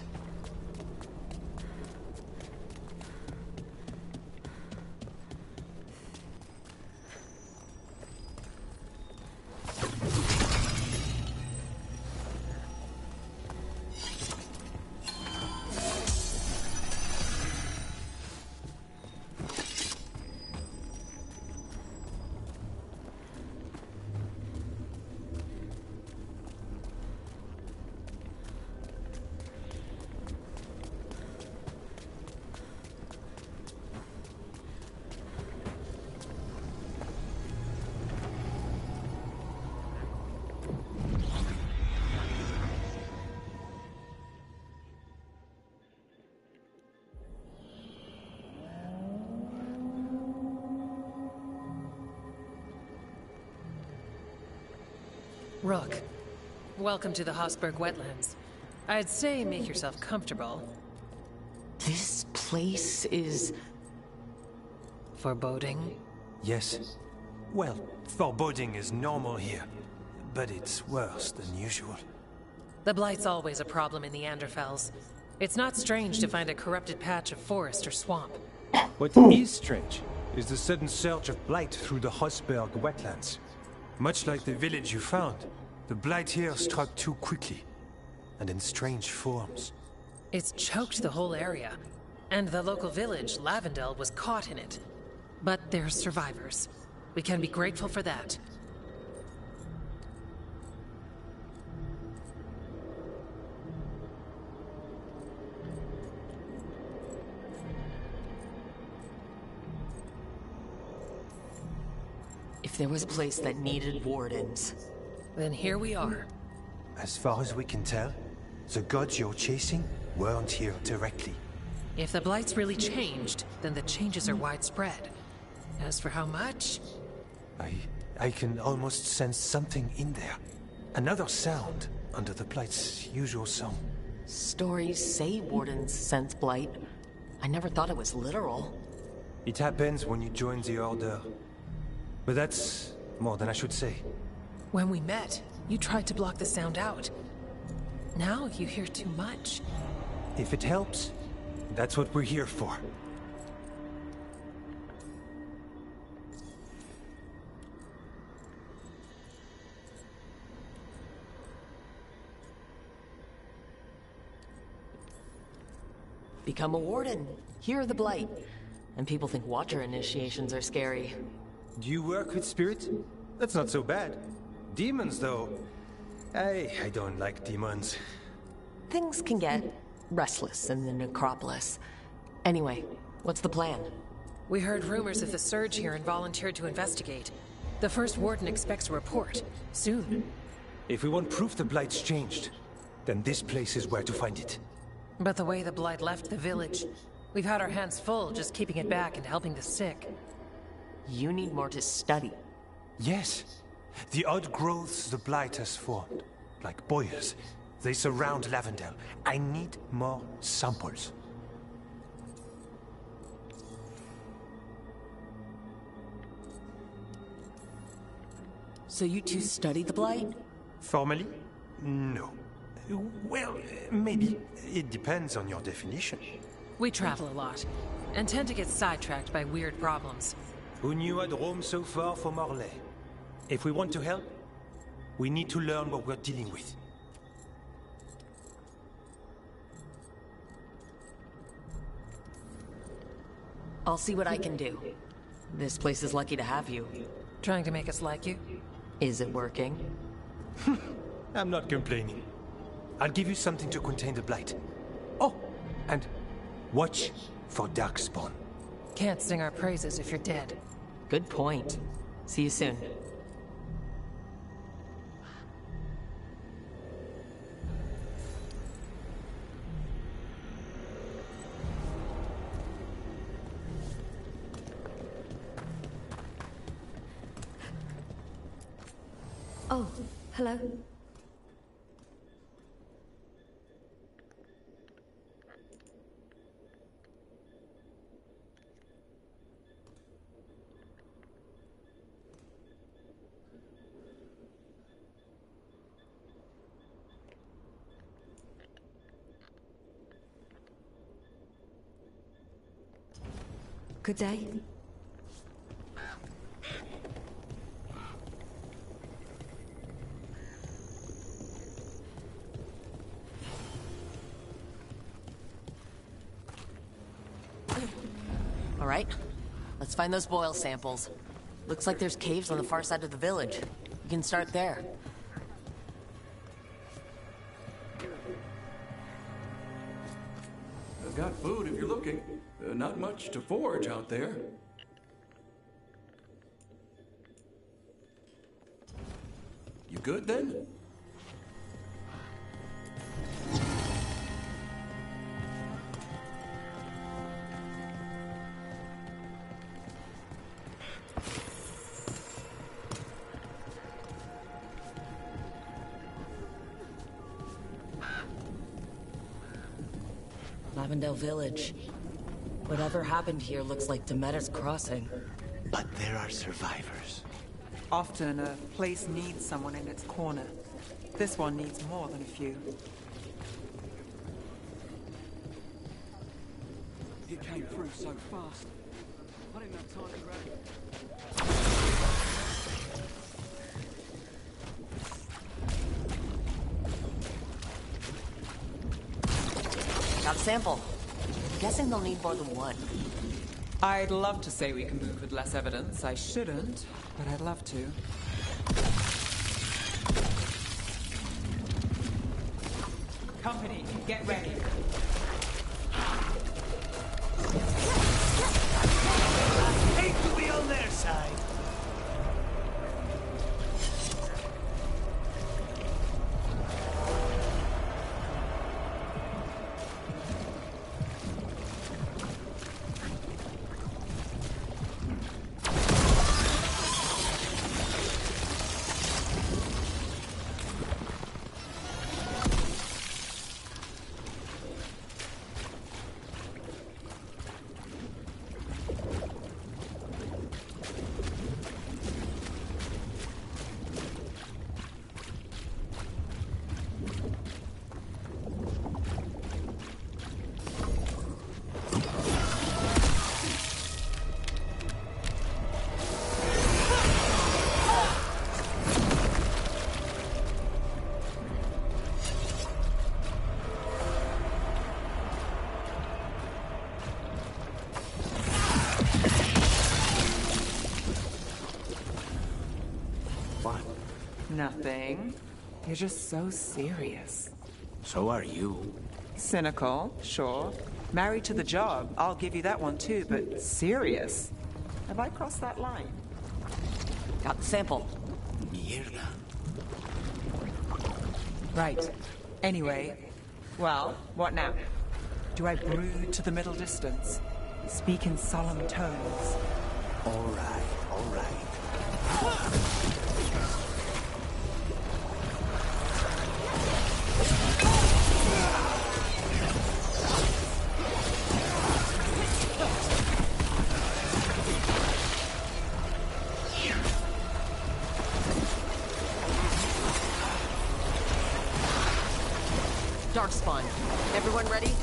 Rook, welcome to the Hosberg wetlands. I'd say make yourself comfortable. This place is... foreboding? Yes. Well, foreboding is normal here, but it's worse than usual. The Blight's always a problem in the Anderfels. It's not strange to find a corrupted patch of forest or swamp. What is strange is the sudden surge of blight through the Hosberg wetlands. Much like the village you found, the blight here struck too quickly, and in strange forms. It's choked the whole area, and the local village, Lavendel, was caught in it. But they're survivors. We can be grateful for that. If there was a place that needed wardens... Then here we are. As far as we can tell, the gods you're chasing weren't here directly. If the Blight's really changed, then the changes are widespread. As for how much... I can almost sense something in there. Another sound under the Blight's usual song. Stories say wardens sense blight. I never thought it was literal. It happens when you join the Order. But that's more than I should say. When we met, you tried to block the sound out. Now you hear too much. If it helps, that's what we're here for. Become a warden. Hear the blight. And people think Watcher initiations are scary. Do you work with spirits? That's not so bad. Demons, though. I don't like demons. Things can get restless in the necropolis. Anyway, what's the plan? We heard rumors of the surge here and volunteered to investigate. The first warden expects a report. Soon. If we want proof the Blight's changed, then this place is where to find it. But the way the Blight left the village, we've had our hands full just keeping it back and helping the sick. You need more to study. Yes. The odd growths the Blight has formed, like boils, they surround Lavendel. I need more samples. So you two study the Blight? Formally? No. Well, maybe. It depends on your definition. We travel a lot. and tend to get sidetracked by weird problems. Who knew I'd roam so far from Orlais? If we want to help, we need to learn what we're dealing with. I'll see what I can do. This place is lucky to have you. Trying to make us like you? Is it working? I'm not complaining. I'll give you something to contain the blight. Oh, and watch for Darkspawn. Can't sing our praises if you're dead. Good point. See you soon. Oh, hello. Good day. All right, let's find those boil samples. Looks like there's caves on the far side of the village. We can start there. I've got food if you're looking. Not much to forage out there. You good then? Lavendale Village. Whatever happened here looks like Demeter's Crossing. But there are survivors. Often a place needs someone in its corner. This one needs more than a few. It came through so fast. I didn't have time to grab it. Got a sample. I'm guessing they'll need more than one. I'd love to say we can move with less evidence. I shouldn't, but I'd love to. Company, get ready. I hate to be on their side. Nothing. You're just so serious. So are you. Cynical, sure. Married to the job, I'll give you that one too, but serious? Have I crossed that line? Got the sample. Mierda. Right. Anyway, well, what now? Do I brood to the middle distance? Speak in solemn tones? All right, all right. Darkspawn. Everyone ready?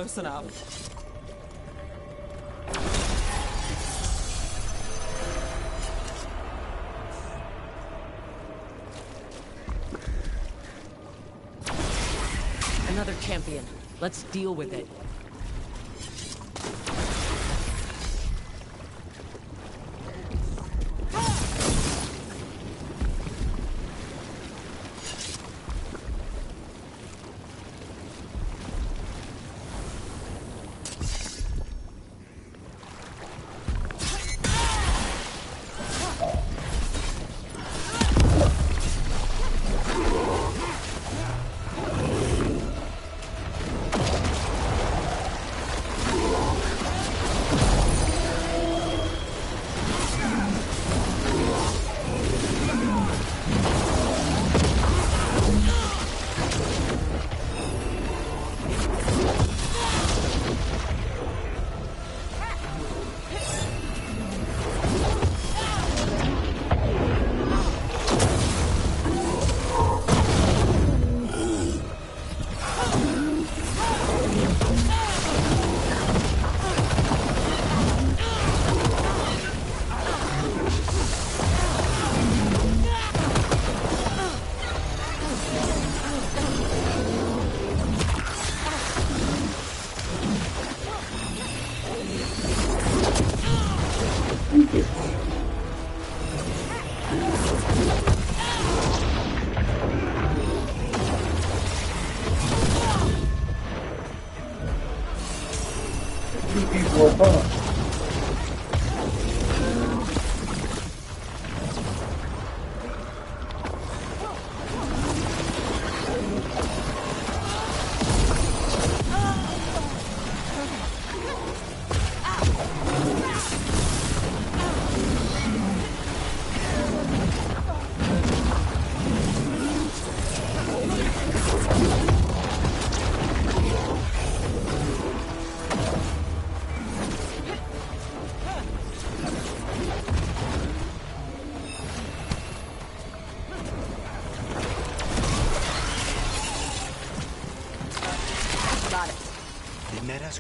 close enough. Another champion. Let's deal with it.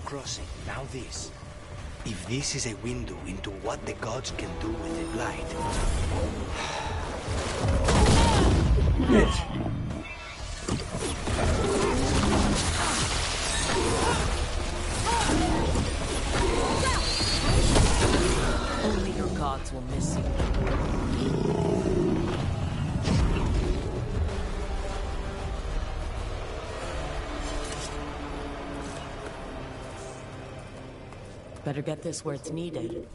Crossing, now this. If this is a window into what the gods can do with the blight... Only your gods will miss you. Better get this where it's needed.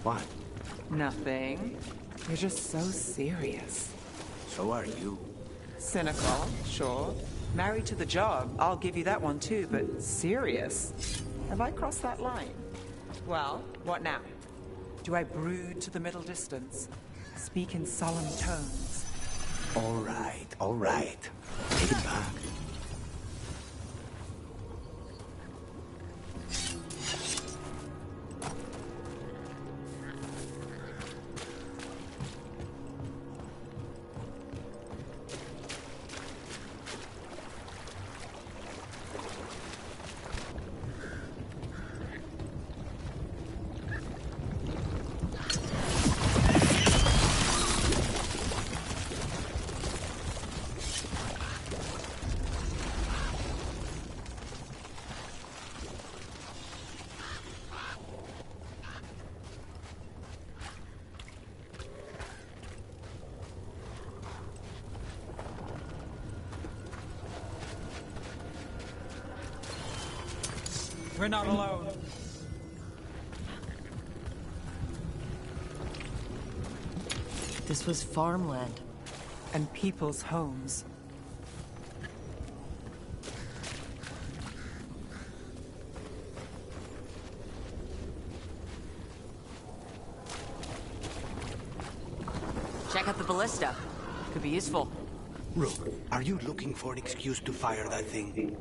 What? Nothing. You're just so serious. So are you. Cynical, sure. Married to the job, I'll give you that one too, but serious? Have I crossed that line? Well, what now? Do I brood to the middle distance? Speak in solemn tones? All right. Take it back. We're not alone. This was farmland. And people's homes. Check out the ballista. Could be useful. Rook, are you looking for an excuse to fire that thing?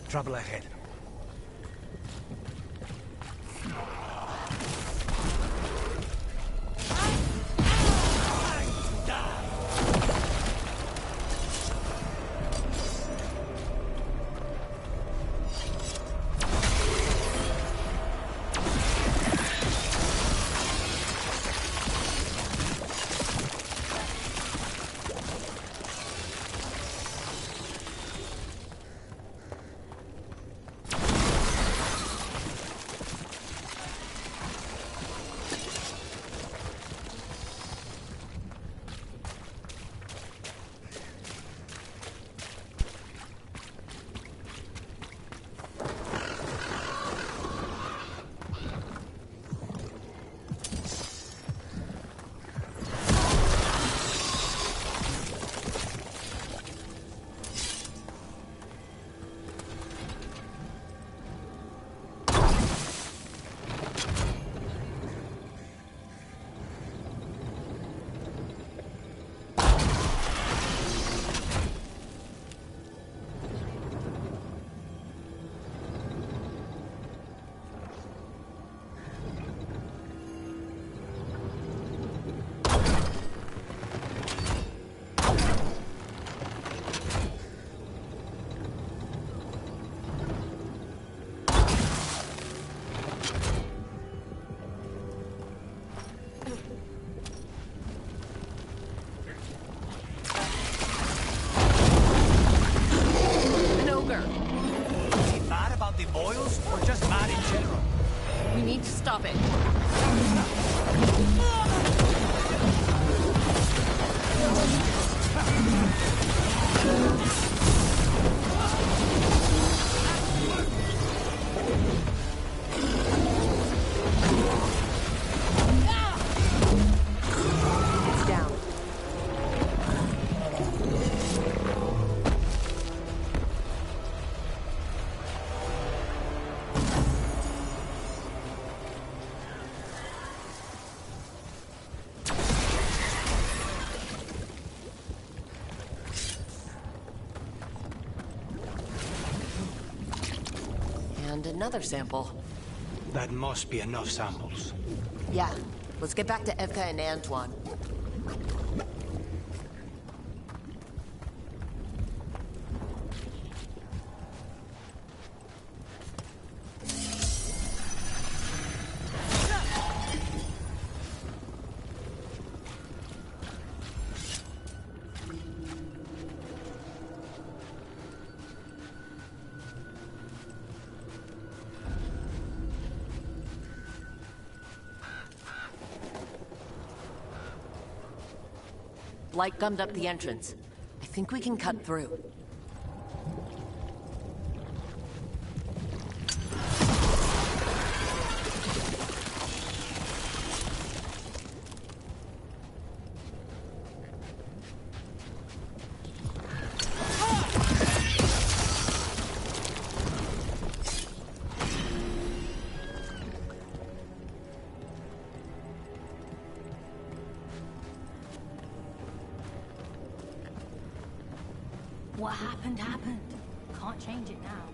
Trouble ahead. Stop it. It's down. And another sample. That must be enough samples. Yeah. Let's get back to Evka and Antoine. Light gummed up the entrance. I think we can cut through. What happened, happened. Can't change it now.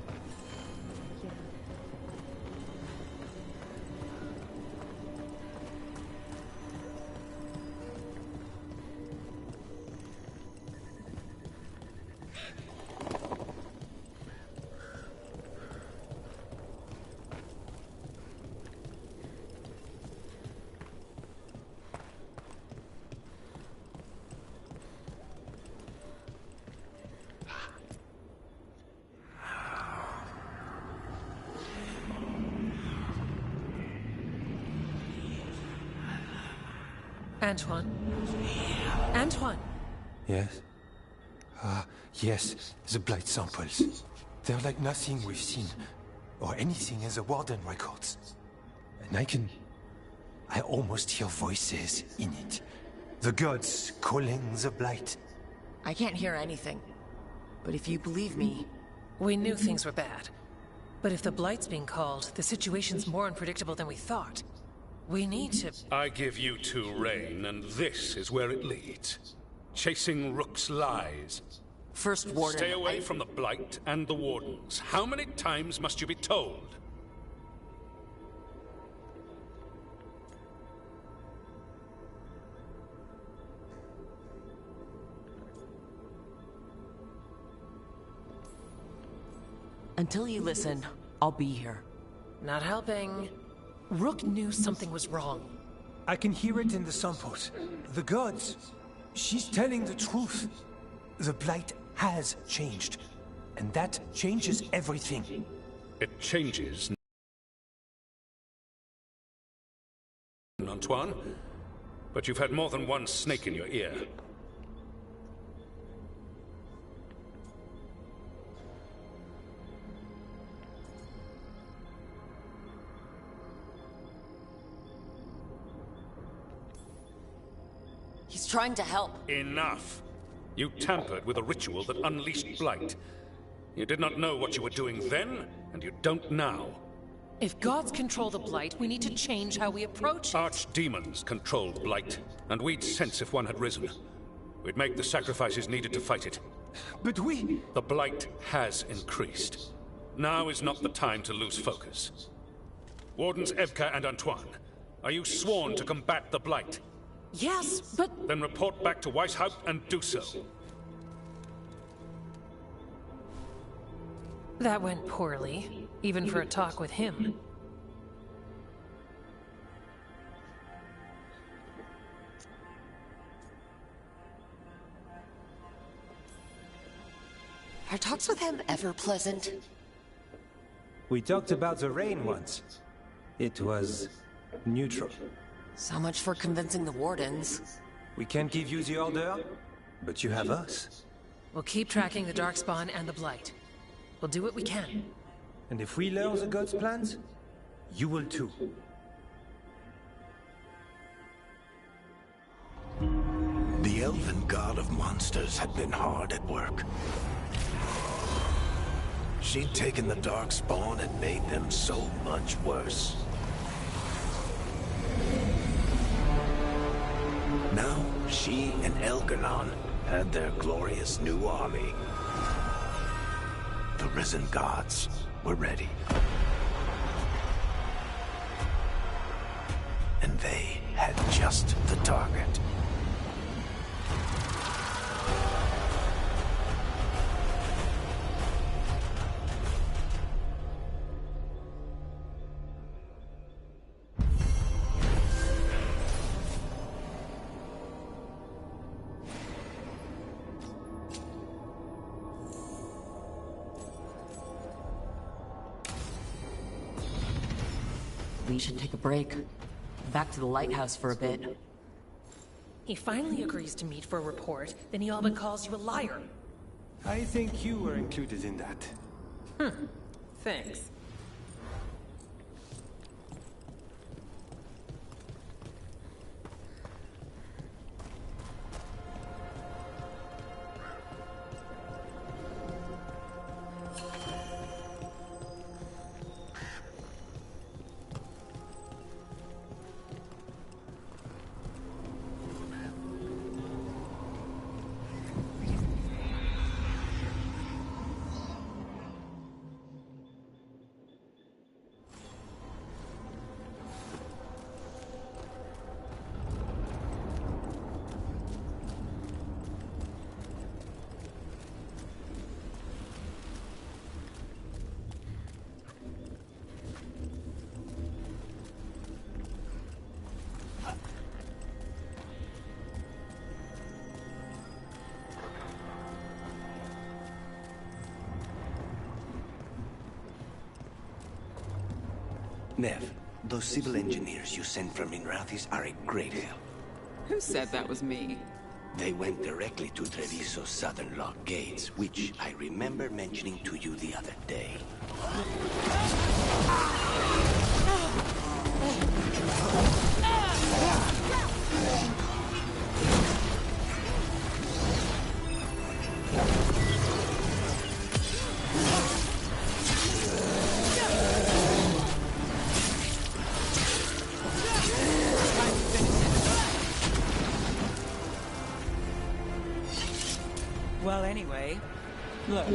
Antoine? Antoine! Yes? Yes, the blight samples. They're like nothing we've seen, or anything in the Warden records. And I almost hear voices in it. The gods calling the blight. I can't hear anything. But if you believe me... We knew things were bad. But if the blight's being called, the situation's more unpredictable than we thought. We need to... I give you two Rain, and this is where it leads. Chasing Rook's lies. First Warden... Stay away from the Blight and the Wardens. How many times must you be told? Until you listen, I'll be here. Not helping. Rook knew something was wrong. I can hear it in the samples. The gods. She's telling the truth. The blight has changed. And that changes everything. It changes... Antoine. But you've had more than one snake in your ear. He's trying to help. Enough! You tampered with a ritual that unleashed Blight. You did not know what you were doing then, and you don't now. If gods control the Blight, we need to change how we approach it. Archdemons controlled Blight, and we'd sense if one had risen. We'd make the sacrifices needed to fight it. But we... The Blight has increased. Now is not the time to lose focus. Wardens Evka and Antoine, are you sworn to combat the Blight? Yes, but... Then report back to Weishaupt and do so. That went poorly, even for a talk with him. Are talks with him ever pleasant? We talked about the rain once. It was neutral. So much for convincing the Wardens. We can't give you the order, but you have us. We'll keep tracking the Darkspawn and the Blight. We'll do what we can. And if we learn the gods' plans, you will too. The elven god of monsters had been hard at work. She'd taken the Darkspawn and made them so much worse. Now, she and Elganon had their glorious new army. The risen gods were ready. And they had just the target. We should take a break. Back to the lighthouse for a bit. He finally agrees to meet for a report, then he all but calls you a liar. I think you were included in that. Thanks. Nev, those civil engineers you sent from Minrathis are a great help. Who said that was me? They went directly to Treviso's southern lock gates, which I remember mentioning to you the other day. Well, anyway, look,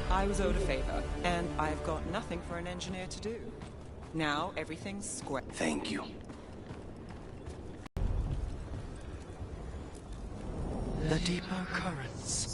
I was owed a favor, and I've got nothing for an engineer to do. Now everything's square. Thank you. The deeper currents